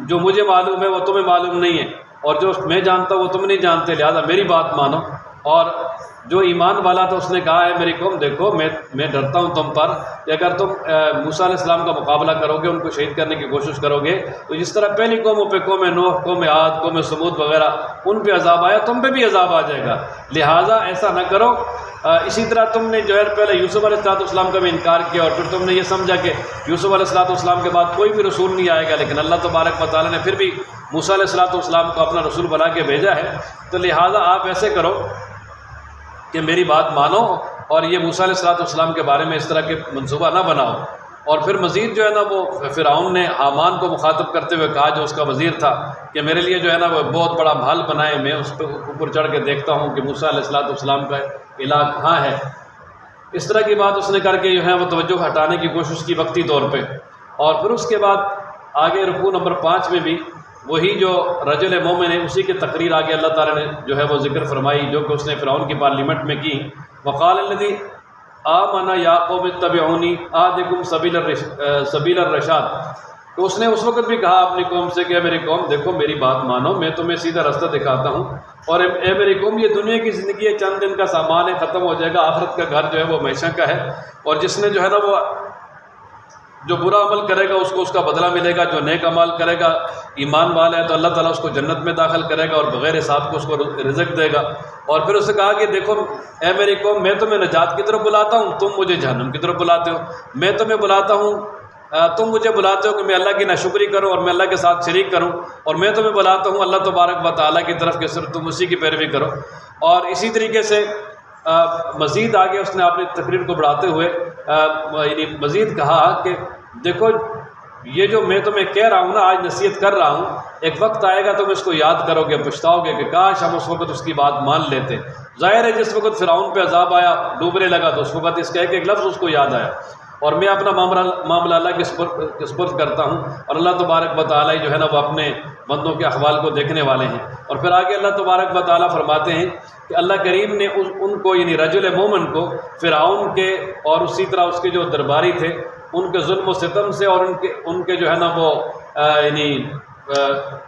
جو مجھے معلوم ہے وہ تمہیں معلوم نہیں ہے، اور جو میں جانتا ہوں وہ تم نہیں جانتے، لہذا میری بات مانو۔ اور جو ایمان والا تھا اس نے کہا ہے میری قوم دیکھو میں ڈرتا ہوں تم پر کہ اگر تم موسیٰ علیہ السلام کا مقابلہ کرو گے، ان کو شہید کرنے کی کوشش کرو گے تو جس طرح پہلی قوموں پہ قوم نوح، قوم عاد، قوم سمود وغیرہ ان پہ عذاب آیا، تم پہ بھی عذاب آ جائے گا، لہٰذا ایسا نہ کرو۔ اسی طرح تم نے جو ہے پہلے یوسف علیہ السلام کا بھی انکار کیا، اور پھر تم نے یہ سمجھا کہ یوسف علیہ السلام کے بعد کوئی بھی رسول نہیں آئے گا، لیکن اللہ تبارک و تعالیٰ نے پھر بھی موسیٰ علیہ السلام کو اپنا رسول بنا کے بھیجا ہے، تو لہٰذا آپ ایسے کرو کہ میری بات مانو اور یہ موسیٰ علیہ السلام کے بارے میں اس طرح کے منصوبہ نہ بناؤ۔ اور پھر مزید جو ہے نا وہ فرعون نے حامان کو مخاطب کرتے ہوئے کہا جو اس کا وزیر تھا کہ میرے لیے جو ہے نا وہ بہت بڑا محل بنائے، میں اس پہ اوپر چڑھ کے دیکھتا ہوں کہ موسیٰ علیہ السلام کا الہ کہاں ہے۔ اس طرح کی بات اس نے کر کے جو ہے وہ توجہ ہٹانے کی کوشش کی وقتی طور پہ۔ اور پھر اس کے بعد آگے رکوع نمبر 5 میں بھی وہی جو رجل مومن ہے اسی کی تقریر آگے اللہ تعالیٰ نے جو ہے وہ ذکر فرمائی جو کہ اس نے فرعون کی پارلیمنٹ میں کی۔ وقال الذی آمن یا قوم اتبعونی اہدکم سبیل الرشاد، تو اس نے اس وقت بھی کہا اپنی قوم سے کہ میری قوم دیکھو میری بات مانو، میں تمہیں سیدھا راستہ دکھاتا ہوں، اور اے میری قوم یہ دنیا کی زندگی ہے، چند دن کا سامان ہے، ختم ہو جائے گا، آخرت کا گھر جو ہے وہ ہمیشہ کا ہے، اور جس نے جو ہے نا وہ جو برا عمل کرے گا اس کو اس کا بدلہ ملے گا، جو نیک عمل کرے گا ایمان والا ہے تو اللہ تعالیٰ اس کو جنت میں داخل کرے گا اور بغیر حساب کو اس کو رزق دے گا۔ اور پھر اس نے کہا کہ دیکھو اے میری قوم میں تمہیں نجات کی طرف بلاتا ہوں، تم مجھے جہنم کی طرف بلاتے ہو، میں تمہیں بلاتا ہوں تم مجھے بلاتے ہو کہ میں اللہ کی ناشکری کروں اور میں اللہ کے ساتھ شریک کروں، اور میں تمہیں بلاتا ہوں اللہ تبارک و تعالیٰ کی طرف کہ صرف تم اسی کی پیروی کرو۔ اور اسی طریقے سے مزید آگے اس نے اپنی تقریر کو بڑھاتے ہوئے یعنی مزید کہا کہ دیکھو یہ جو میں تمہیں کہہ رہا ہوں نا، آج نصیحت کر رہا ہوں، ایک وقت آئے گا تم اس کو یاد کرو گے، پچھتاؤ گے کہ کاش ہم اس وقت اس کی بات مان لیتے۔ ظاہر ہے جس وقت فرعون پہ عذاب آیا ڈوبنے لگا تو اس وقت اس کا ایک لفظ اس کو یاد آیا، اور میں اپنا معاملہ اللہ کے سپرد کرتا ہوں، اور اللہ تبارک و تعالیٰ جو ہے نا وہ اپنے بندوں کے احوال کو دیکھنے والے ہیں۔ اور پھر آگے اللہ تبارک و تعالیٰ فرماتے ہیں کہ اللہ کریم نے ان کو یعنی رجل مومن کو فرعون کے اور اسی طرح اس کے جو درباری تھے ان کے ظلم و ستم سے اور ان کے جو ہے نا وہ یعنی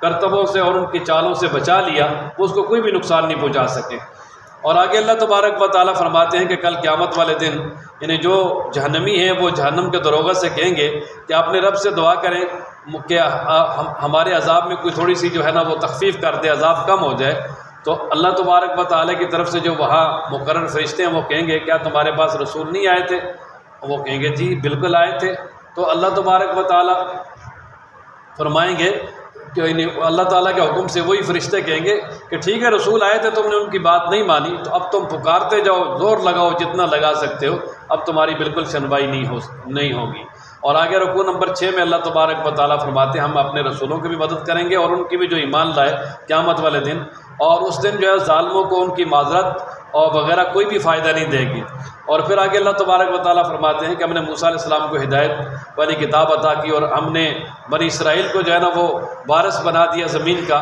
کرتبوں سے اور ان کی چالوں سے بچا لیا، وہ اس کو کوئی بھی نقصان نہیں پہنچا سکے۔ اور آگے اللہ تبارک و تعالیٰ فرماتے ہیں کہ کل قیامت والے دن یعنی جو جہنمی ہیں وہ جہنم کے دروغہ سے کہیں گے کہ اپنے رب سے دعا کریں کہ ہمارے عذاب میں کوئی تھوڑی سی جو ہے نا وہ تخفیف کر دے، عذاب کم ہو جائے۔ تو اللہ تبارک و تعالیٰ کی طرف سے جو وہاں مقرر فرشتے ہیں وہ کہیں گے کیا تمہارے پاس رسول نہیں آئے تھے؟ وہ کہیں گے جی بالکل آئے تھے۔ تو اللہ تبارک و تعالیٰ فرمائیں گے کہ اللہ تعالیٰ کے حکم سے وہی فرشتے کہیں گے کہ ٹھیک ہے رسول آئے تھے، تم نے ان کی بات نہیں مانی، تو اب تم پکارتے جاؤ، زور لگاؤ جتنا لگا سکتے ہو، اب تمہاری بالکل سنوائی نہیں ہوگی۔ اور آگے رکوع نمبر 6 میں اللہ تبارک و تعالیٰ فرماتے ہیں ہم اپنے رسولوں کی بھی مدد کریں گے اور ان کی بھی جو ایمان لائے قیامت والے دن، اور اس دن جو ہے ظالموں کو ان کی معذرت اور وغیرہ کوئی بھی فائدہ نہیں دے گی۔ اور پھر آگے اللہ تبارک و تعالیٰ فرماتے ہیں کہ ہم نے موسیٰ علیہ السلام کو ہدایت والی کتاب عطا کی اور ہم نے بنی اسرائیل کو جو ہے نا وہ وارث بنا دیا زمین کا،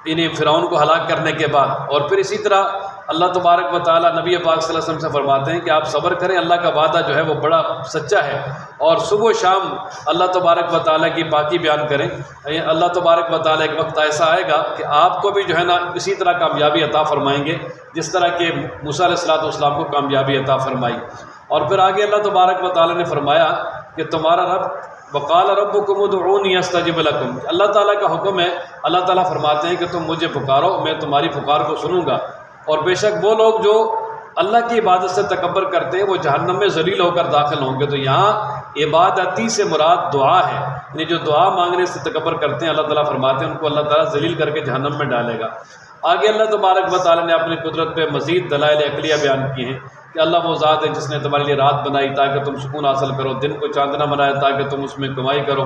انہیں فرعون کو ہلاک کرنے کے بعد۔ اور پھر اسی طرح اللہ تبارک و تعالیٰ نبی پاک صلی اللہ علیہ وسلم سے فرماتے ہیں کہ آپ صبر کریں، اللہ کا وعدہ جو ہے وہ بڑا سچا ہے، اور صبح و شام اللہ تبارک و تعالیٰ کی پاکی بیان کریں۔ اللہ تبارک و تعالیٰ ایک وقت ایسا آئے گا کہ آپ کو بھی جو ہے نا اسی طرح کامیابی عطا فرمائیں گے جس طرح کہ موسیٰ علیہ السلام کو کامیابی عطا فرمائی۔ اور پھر آگے اللہ تبارک و تعالیٰ نے فرمایا کہ تمہارا رب وقال ربکم ادعونی استجب لکم، اللہ تعالیٰ کا حکم ہے، اللہ تعالیٰ فرماتے ہیں کہ تم مجھے پکارو میں تمہاری پکار کو سنوں گا، اور بے شک وہ لوگ جو اللہ کی عبادت سے تکبر کرتے ہیں وہ جہنم میں ذلیل ہو کر داخل ہوں گے۔ تو یہاں عبادتی سے مراد دعا ہے، یعنی جو دعا مانگنے سے تکبر کرتے ہیں اللہ تعالیٰ فرماتے ہیں ان کو اللہ تعالیٰ ذلیل کر کے جہنم میں ڈالے گا۔ آگے اللہ تبارک و تعالیٰ نے اپنی قدرت پہ مزید دلائل عقلیہ بیان کی ہیں کہ اللہ وہ ذات ہے جس نے تمہارے لیے رات بنائی تاکہ تم سکون حاصل کرو، دن کو چاندنا بنایا تاکہ تم اس میں کمائی کرو،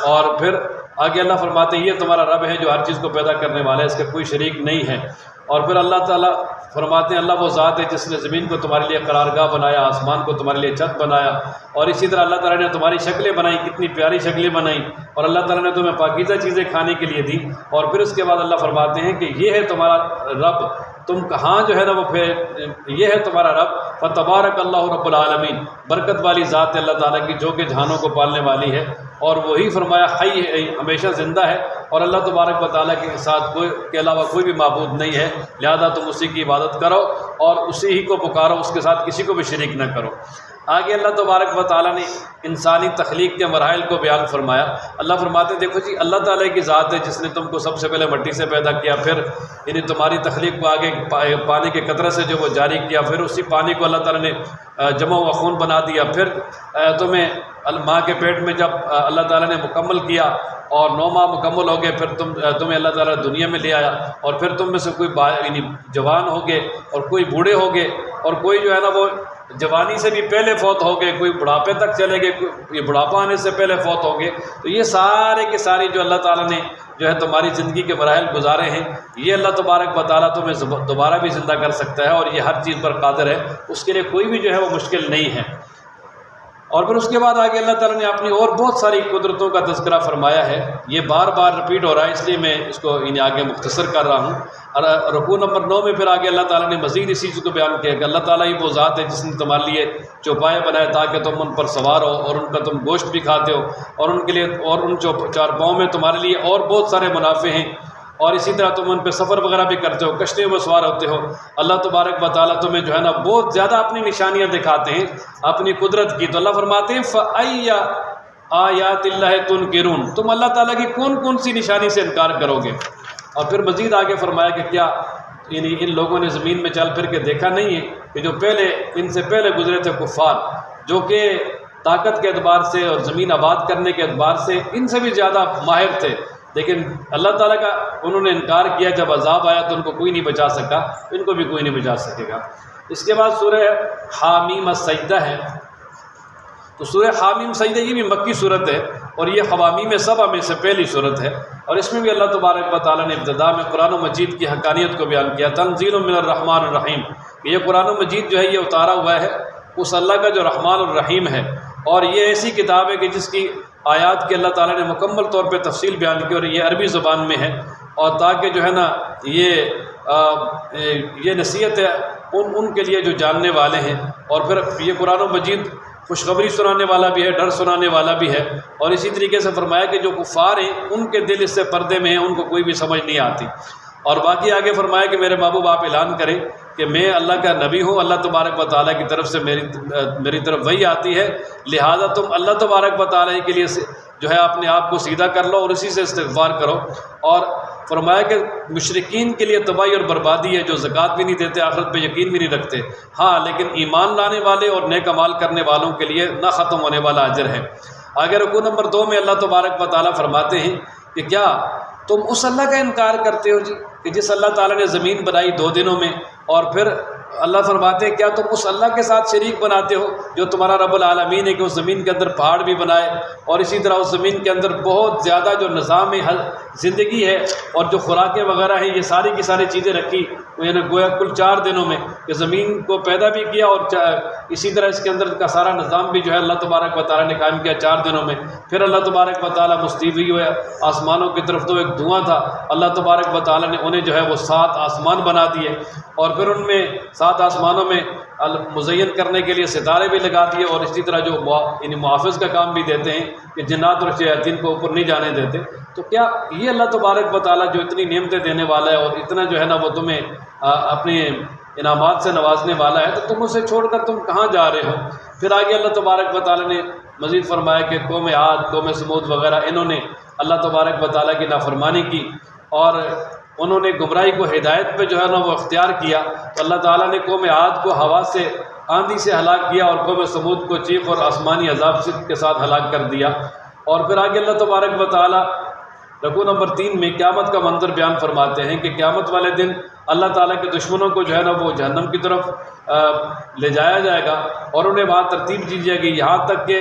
اور پھر آگے اللہ فرماتے ہیں یہ تمہارا رب ہے جو ہر چیز کو پیدا کرنے والا ہے، اس کا کوئی شریک نہیں ہے۔ اور پھر اللہ تعالیٰ فرماتے ہیں اللہ وہ ذات ہے جس نے زمین کو تمہارے لیے قرارگاہ بنایا، آسمان کو تمہارے لیے چھت بنایا، اور اسی طرح اللہ تعالیٰ نے تمہاری شکلیں بنائی، کتنی پیاری شکلیں بنائی، اور اللہ تعالیٰ نے تمہیں پاکیزہ چیزیں کھانے کے لیے دی۔ اور پھر اس کے بعد اللہ فرماتے ہیں کہ یہ ہے تمہارا رب، تم کہاں جو ہے نا وہ یہ ہے تمہارا رب، فتبارک اللہ رب العالمین، برکت والی ذات ہے اللہ تعالیٰ کی جو کہ جہانوں کو پالنے والی ہے، اور وہی فرمایا حی ہے، ہمیشہ زندہ ہے، اور اللہ تبارک و تعالیٰ کے ساتھ کے علاوہ کوئی بھی معبود نہیں ہے، لہذا تم اسی کی عبادت کرو اور اسی ہی کو پکارو، اس کے ساتھ کسی کو بھی شریک نہ کرو۔ آگے اللہ تبارک و تعالیٰ نے انسانی تخلیق کے مراحل کو بیان فرمایا۔ اللہ فرماتے ہیں دیکھو جی اللہ تعالیٰ کی ذات ہے جس نے تم کو سب سے پہلے مٹی سے پیدا کیا، پھر یعنی تمہاری تخلیق کو آگے پانی کے قطرے سے جو وہ جاری کیا، پھر اسی پانی کو اللہ تعالیٰ نے جمع و خون بنا دیا، پھر تمہیں ماں کے پیٹ میں جب اللہ تعالیٰ نے مکمل کیا اور 9 ماہ مکمل ہو گئے، پھر تمہیں اللہ تعالیٰ دنیا میں لے آیا، اور پھر تم میں سے کوئی یعنی جوان ہو گئے اور کوئی بوڑھے ہو گئے، اور کوئی جو ہے نا وہ جوانی سے بھی پہلے فوت ہو گئے، کوئی بڑھاپے تک چلے گئے، یہ بڑھاپا آنے سے پہلے فوت ہو گئے. تو یہ سارے کے سارے جو اللہ تعالیٰ نے جو ہے تمہاری زندگی کے مراحل گزارے ہیں، یہ اللہ تبارک و تعالیٰ تمہیں دوبارہ بھی زندہ کر سکتا ہے، اور یہ ہر چیز پر قادر ہے. اس کے لیے کوئی بھی جو ہے وہ مشکل نہیں ہے. اور پھر اس کے بعد آگے اللہ تعالیٰ نے اپنی اور بہت ساری قدرتوں کا تذکرہ فرمایا ہے. یہ بار بار رپیٹ ہو رہا ہے، اس لیے میں اس کو آگے مختصر کر رہا ہوں. اور رکوع نمبر 9 میں پھر آگے اللہ تعالیٰ نے مزید اسی چیز کو بیان کیا کہ اللہ تعالیٰ ہی وہ ذات ہے جس نے تمہارے لیے چوپائے بنائے تاکہ تم ان پر سوار ہو، اور ان کا تم گوشت بھی کھاتے ہو، اور ان کے لیے اور ان چار پاؤں میں تمہارے لیے اور بہت سارے منافع ہیں، اور اسی طرح تم ان پہ سفر وغیرہ بھی کرتے ہو، کشتیوں میں سوار ہوتے ہو. اللہ تبارک و تعالیٰ تمہیں جو ہے نا بہت زیادہ اپنی نشانیاں دکھاتے ہیں اپنی قدرت کی. تو اللہ فرماتے ہیں فَأَيَّ آیات اللہ تنکرون، تم اللہ تعالیٰ کی کون کون سی نشانی سے انکار کرو گے. اور پھر مزید آگے فرمایا کہ کیا یعنی ان لوگوں نے زمین میں چل پھر کے دیکھا نہیں ہے کہ جو پہلے ان سے پہلے گزرے تھے کفار، جو کہ طاقت کے اعتبار سے اور زمین آباد کرنے کے اعتبار سے ان سے بھی زیادہ ماہر تھے، لیکن اللہ تعالیٰ کا انہوں نے انکار کیا. جب عذاب آیا تو ان کو کوئی نہیں بچا سکا، ان کو بھی کوئی نہیں بچا سکے گا. اس کے بعد سورہ حامیم السجدہ ہے. تو سورہ حامیم سجدہ یہ بھی مکی صورت ہے، اور یہ حوامیم سبع میں سے پہلی صورت ہے. اور اس میں بھی اللہ تبارک و تعالیٰ نے ابتدا میں قرآن مجید کی حقانیت کو بیان کیا. تنزیل من الرحمن الرحیم، یہ قرآن مجید جو ہے یہ اتارا ہوا ہے اس اللہ کا جو رحمان الرحیم ہے. اور یہ ایسی کتاب ہے کہ جس کی آیات کے اللہ تعالیٰ نے مکمل طور پہ تفصیل بیان کی، اور یہ عربی زبان میں ہے، اور تاکہ جو ہے نا یہ نصیحت ہے ان کے لیے جو جاننے والے ہیں. اور پھر یہ قرآن مجید خوشخبری سنانے والا بھی ہے، ڈر سنانے والا بھی ہے. اور اسی طریقے سے فرمایا کہ جو کفار ہیں ان کے دل اس سے پردے میں ہیں، ان کو کوئی بھی سمجھ نہیں آتی. اور باقی آگے فرمایا کہ میرے محبوب آپ اعلان کریں کہ میں اللہ کا نبی ہوں، اللہ تبارک و تعالیٰ کی طرف سے میری طرف وحی آتی ہے، لہٰذا تم اللہ تبارک و تعالیٰ کے لیے جو ہے اپنے آپ کو سیدھا کر لو اور اسی سے استغفار کرو. اور فرمایا کہ مشرکین کے لیے تباہی اور بربادی ہے جو زکوٰۃ بھی نہیں دیتے، آخرت پہ یقین بھی نہیں رکھتے. ہاں لیکن ایمان لانے والے اور نیک اعمال کرنے والوں کے لیے نہ ختم ہونے والا اجر ہے. آگے رکوع نمبر 2 میں اللہ تبارک و تعالیٰ فرماتے ہیں کہ کیا تم اس اللہ کا انکار کرتے ہو کہ جس اللہ تعالیٰ نے زمین بنائی 2 دنوں میں، اور پھر اللہ فرماتے ہیں کیا تم اس اللہ کے ساتھ شریک بناتے ہو جو تمہارا رب العالمین ہے کہ اس زمین کے اندر پہاڑ بھی بنائے، اور اسی طرح اس زمین کے اندر بہت زیادہ جو نظام زندگی ہے اور جو خوراکیں وغیرہ ہیں یہ ساری کی ساری چیزیں رکھی، یعنی گویا کل 4 دنوں میں کہ زمین کو پیدا بھی کیا، اور اسی طرح اس کے اندر کا سارا نظام بھی جو ہے اللہ تبارک و تعالیٰ نے قائم کیا 4 دنوں میں. پھر اللہ تبارک و تعالیٰ مستوی ہوئے آسمانوں کی طرف، تو ایک دھواں تھا، اللہ تبارک و تعالیٰ نے انہیں جو ہے وہ 7 آسمان بنا دیے، اور پھر ان میں 7 آسمانوں میں مزین کرنے کے لیے ستارے بھی لگا دیے، اور اسی طرح جو یعنی محافظ کا کام بھی دیتے ہیں کہ جنات اور شیاطین کو اوپر نہیں جانے دیتے. تو کیا یہ اللہ تبارک و تعالیٰ جو اتنی نعمتیں دینے والا ہے اور اتنا جو ہے نا وہ تمہیں اپنے انعامات سے نوازنے والا ہے، تو تم اسے چھوڑ کر تم کہاں جا رہے ہو؟ پھر آگے اللہ تبارک و تعالیٰ نے مزید فرمایا کہ قوم عاد، قوم سمود وغیرہ انہوں نے اللہ تبارک و تعالیٰ کی نافرمانی کی، اور انہوں نے گمراہی کو ہدایت پہ جو ہے نا وہ اختیار کیا. تو اللہ تعالیٰ نے قوم عاد کو ہوا سے آندھی سے ہلاک کیا، اور قوم سمود کو چیخ اور آسمانی عذاب کے ساتھ ہلاک کر دیا. اور پھر آگے اللہ تبارک و تعالیٰ رکوع نمبر 3 میں قیامت کا منظر بیان فرماتے ہیں کہ قیامت والے دن اللہ تعالیٰ کے دشمنوں کو جو ہے نا وہ جہنم کی طرف لے جایا جائے گا، اور انہیں وہاں ترتیب دی جائے گی، یہاں تک کہ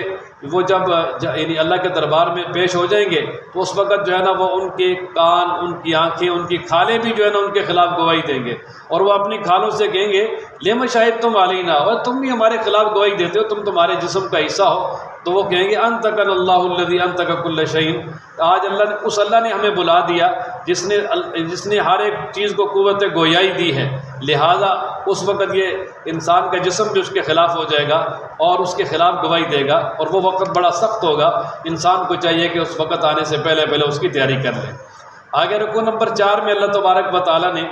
وہ جب یعنی اللہ کے دربار میں پیش ہو جائیں گے تو اس وقت جو ہے نا وہ ان کے کان، ان کی آنکھیں، ان کی کھالیں بھی جو ہے نا ان کے خلاف گواہی دیں گے، اور وہ اپنی کھالوں سے کہیں گے لم شہدتم علینا، اور تم بھی ہمارے خلاف گواہی دیتے ہو، تم تمہارے جسم کا حصہ ہو. تو وہ کہیں گے انطقنا اللہ الذی انطق کل شیء، آج اللہ نے ہمیں بلا دیا جس نے ہر ایک چیز کو قوت گویائی دی ہے، لہٰذا اس وقت یہ انسان کا جسم بھی اس کے خلاف ہو جائے گا اور اس کے خلاف گواہی دے گا، اور وہ وقت بڑا سخت ہوگا. انسان کو چاہیے کہ اس وقت آنے سے پہلے اس کی تیاری کر لے. آگے رکوع نمبر 4 میں اللہ تبارک و تعالیٰ نے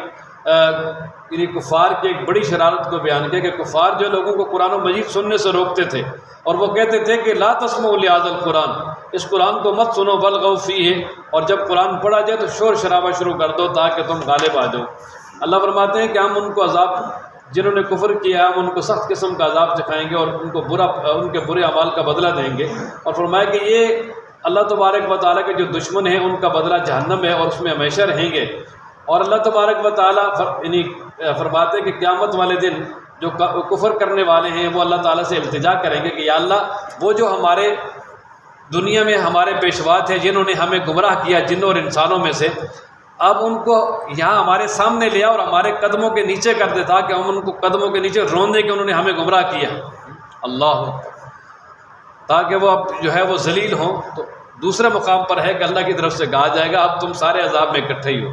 یعنی کفار کی ایک بڑی شرارت کو بیان کیا کہ کفار جو لوگوں کو قرآن و مجید سننے سے روکتے تھے، اور وہ کہتے تھے کہ لا تسمعوا لهذا القرآن، اس قرآن کو مت سنو، والغوا فیہ، اور جب قرآن پڑھا جائے تو شور شرابہ شروع کر دو تاکہ تم غالب آ جاؤ. اللہ فرماتے ہیں کہ ہم ان کو عذاب، جنہوں نے کفر کیا ہم ان کو سخت قسم کا عذاب چکھائیں گے اور ان کے برے اعمال کا بدلہ دیں گے. اور فرمایا کہ یہ اللہ تبارک و تعالیٰ کے جو دشمن ہیں ان کا بدلہ جہنم ہے اور اس میں ہمیشہ رہیں گے. اور اللہ تبارک و تعالیٰ فرماتے ہیں کہ قیامت والے دن جو کفر کرنے والے ہیں وہ اللہ تعالیٰ سے التجا کریں گے کہ یا اللہ وہ جو ہمارے دنیا میں ہمارے پیشوا تھے جنہوں نے ہمیں گمراہ کیا جنوں اور انسانوں میں سے، اب ان کو یہاں ہمارے سامنے لیا اور ہمارے قدموں کے نیچے کر دے تاکہ ہم ان کو قدموں کے نیچے رون دیں کہ انہوں نے ہمیں گمراہ کیا، اللہ، تاکہ وہ اب جو ہے وہ ذلیل ہوں۔ تو دوسرے مقام پر ہے کہ اللہ کی طرف سے کہا جائے گا اب تم سارے عذاب میں اکٹھے ہی ہو۔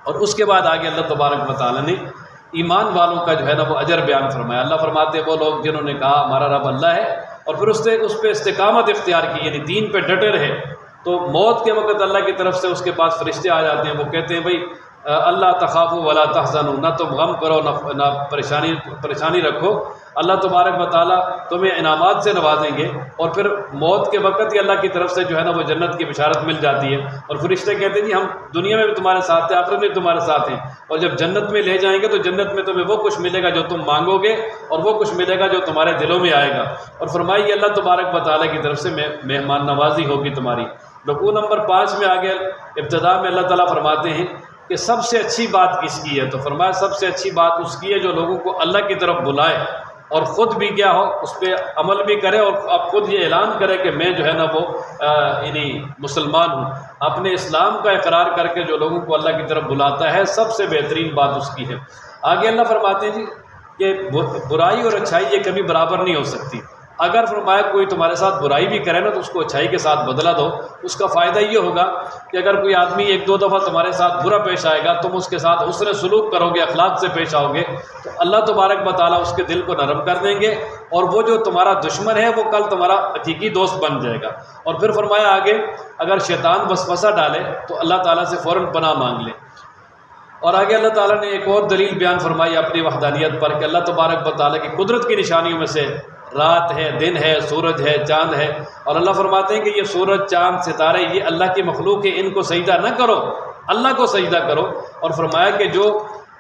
اور اس کے بعد آگے اللہ تبارک و تعالیٰ نے ایمان والوں کا جو ہے نا وہ اجر بیان فرمایا۔ اللہ فرماتے ہیں وہ لوگ جنہوں نے کہا ہمارا رب اللہ ہے اور پھر اس پہ استقامت اختیار کی، یعنی دین پہ ڈٹے رہے، تو موت کے وقت اللہ کی طرف سے اس کے پاس فرشتے آ جاتے ہیں، وہ کہتے ہیں بھائی اللہ تخافوا ولا تحزنوا، نہ تم غم کرو نہ پریشانی رکھو، اللہ تبارک و تعالیٰ تمہیں انعامات سے نوازیں گے۔ اور پھر موت کے وقت ہی اللہ کی طرف سے جو ہے نا وہ جنت کی بشارت مل جاتی ہے، اور فرشتے کہتے ہیں جی ہم دنیا میں بھی تمہارے ساتھ ہیں، آخرت میں بھی تمہارے ساتھ ہیں، اور جب جنت میں لے جائیں گے تو جنت میں تمہیں وہ کچھ ملے گا جو تم مانگو گے، اور وہ کچھ ملے گا جو تمہارے دلوں میں آئے گا۔ اور فرمائیے اللہ تبارک و تعالیٰ کی طرف سے مہمان نوازی ہوگی تمہاری۔ رکوع نمبر 5 میں آگے ابتدا میں اللہ تعالیٰ فرماتے ہیں کہ سب سے اچھی بات کس کی ہے، تو فرمایا سب سے اچھی بات اس کی ہے جو لوگوں کو اللہ کی طرف بلائے اور خود بھی کیا ہو اس پہ عمل بھی کرے، اور اب خود یہ اعلان کرے کہ میں جو ہے نا وہ یعنی مسلمان ہوں، اپنے اسلام کا اقرار کر کے جو لوگوں کو اللہ کی طرف بلاتا ہے سب سے بہترین بات اس کی ہے۔ آگے اللہ فرماتے ہیں جی کہ برائی اور اچھائی یہ کبھی برابر نہیں ہو سکتی۔ اگر فرمایا کوئی تمہارے ساتھ برائی بھی کرے نا تو اس کو اچھائی کے ساتھ بدلہ دو، اس کا فائدہ یہ ہوگا کہ اگر کوئی آدمی 1-2 دفعہ تمہارے ساتھ برا پیش آئے گا، تم اس کے ساتھ حسن سلوک کرو گے، اخلاق سے پیش آؤ گے، تو اللہ تبارک و تعالیٰ اس کے دل کو نرم کر دیں گے، اور وہ جو تمہارا دشمن ہے وہ کل تمہارا حقیقی دوست بن جائے گا۔ اور پھر فرمایا آگے اگر شیطان وسوسہ ڈالے تو اللہ تعالیٰ سے فوراً پناہ مانگ لے۔ اور آگے اللہ تعالیٰ نے ایک اور دلیل بیان فرمائی اپنی وحدانیت پر کہ اللہ تبارک و تعالیٰ کی قدرت کی نشانیوں میں سے رات ہے، دن ہے، سورج ہے، چاند ہے، اور اللہ فرماتے ہیں کہ یہ سورج، چاند، ستارے یہ اللہ کی مخلوق ہے، ان کو سجدہ نہ کرو، اللہ کو سجدہ کرو۔ اور فرمایا کہ جو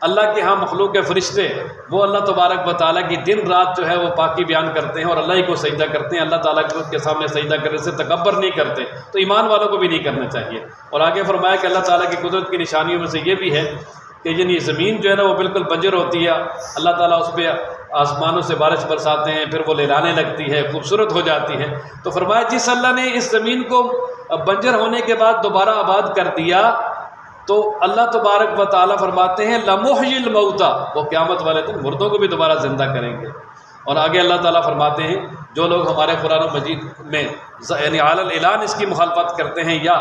اللہ کے ہاں مخلوق کے فرشتے وہ اللہ تبارک و تعالیٰ کی دن رات جو ہے وہ پاکی بیان کرتے ہیں اور اللہ ہی کو سجدہ کرتے ہیں، اللہ تعالیٰ کے سامنے سجدہ کرنے سے تکبر نہیں کرتے، تو ایمان والوں کو بھی نہیں کرنا چاہیے۔ اور آگے فرمایا کہ اللہ تعالیٰ کی قدرت کی نشانیوں میں سے یہ بھی ہے کہ یعنی زمین جو ہے نا وہ بالکل بنجر ہوتی ہے، اللہ تعالیٰ اس پہ آسمانوں سے بارش برساتے ہیں، پھر وہ لہرانے لگتی ہے، خوبصورت ہو جاتی ہے۔ تو فرمایا جس اللہ نے اس زمین کو بنجر ہونے کے بعد دوبارہ آباد کر دیا تو اللہ تبارک و تعالیٰ فرماتے ہیں لمحیی الموتیٰ، وہ قیامت والے دن مردوں کو بھی دوبارہ زندہ کریں گے۔ اور آگے اللہ تعالیٰ فرماتے ہیں جو لوگ ہمارے قرآن مجید میں یعنی علی الاعلان اس کی مخالفت کرتے ہیں یا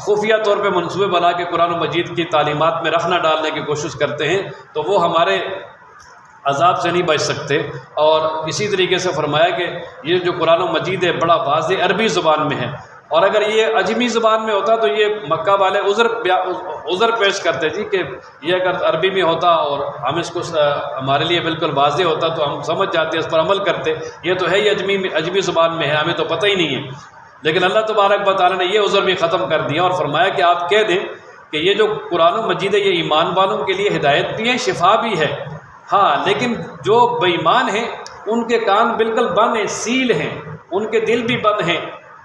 خفیہ طور پہ منصوبے بنا کے قرآن مجید کی تعلیمات میں رخ نہ ڈالنے کی کوشش کرتے ہیں تو وہ ہمارے عذاب سے نہیں بچ سکتے۔ اور اسی طریقے سے فرمایا کہ یہ جو قرآن مجید ہے بڑا واضح عربی زبان میں ہے، اور اگر یہ عجمی زبان میں ہوتا تو یہ مکہ والے عذر پیش کرتے جی کہ یہ اگر عربی میں ہوتا اور ہم اس کو ہمارے لیے بالکل واضح ہوتا تو ہم سمجھ جاتے، اس پر عمل کرتے، یہ تو ہے یہ عجمی زبان میں ہے، ہمیں تو پتہ ہی نہیں ہے۔ لیکن اللہ تبارک و تعالیٰ نے یہ عذر بھی ختم کر دیا اور فرمایا کہ آپ کہہ دیں کہ یہ جو قرآن مجید ہے یہ ایمان والوں کے لیے ہدایت بھی ہے، شفا بھی ہے، ہاں لیکن جو بے ایمان ہیں ان کے کان بالکل بند ہیں، سیل ہیں، ان کے دل بھی بند ہیں،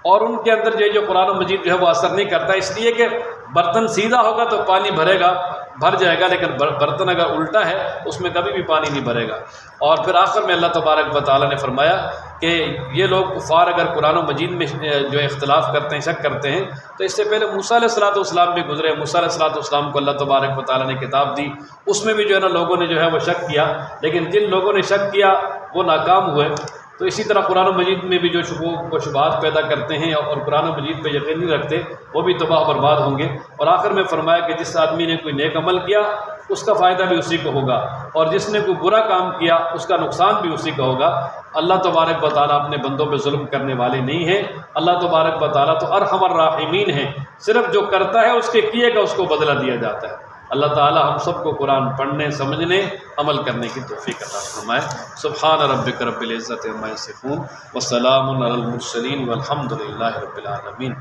اور ان کے اندر جو قرآن مجید جو ہے وہ اثر نہیں کرتا، اس لیے کہ برتن سیدھا ہوگا تو پانی بھر جائے گا، لیکن برتن اگر الٹا ہے اس میں کبھی بھی پانی نہیں بھرے گا۔ اور پھر آخر میں اللہ تبارک و تعالیٰ نے فرمایا کہ یہ لوگ کفار اگر قرآن مجید میں جو اختلاف کرتے ہیں، شک کرتے ہیں، تو اس سے پہلے موسیٰ علیہ السلام بھی گزرے، موسیٰ علیہ السلام کو اللہ تبارک و تعالیٰ نے کتاب دی، اس میں بھی جو ہے نا لوگوں نے جو ہے وہ شک کیا، لیکن جن لوگوں نے شک کیا وہ ناکام ہوئے۔ تو اسی طرح قرآن مجید میں بھی جو شکوک و شبہات پیدا کرتے ہیں اور قرآن مجید پہ یقین نہیں رکھتے وہ بھی تباہ و برباد ہوں گے۔ اور آخر میں فرمایا کہ جس آدمی نے کوئی نیک عمل کیا اس کا فائدہ بھی اسی کو ہوگا، اور جس نے کوئی برا کام کیا اس کا نقصان بھی اسی کا ہوگا۔ اللہ تبارک و تعالیٰ اپنے بندوں پہ ظلم کرنے والے نہیں ہیں، اللہ تبارک و تعالیٰ تو ارحم الراحمین ہیں، صرف جو کرتا ہے اس کے کیے کا اس کو بدلہ دیا جاتا ہے۔ اللہ تعالیٰ ہم سب کو قرآن پڑھنے، سمجھنے، عمل کرنے کی توفیق عطا فرمائے۔ سبحان ربک رب العزت عما یصفون وسلام علی المرسلین والحمد للہ رب العالمین۔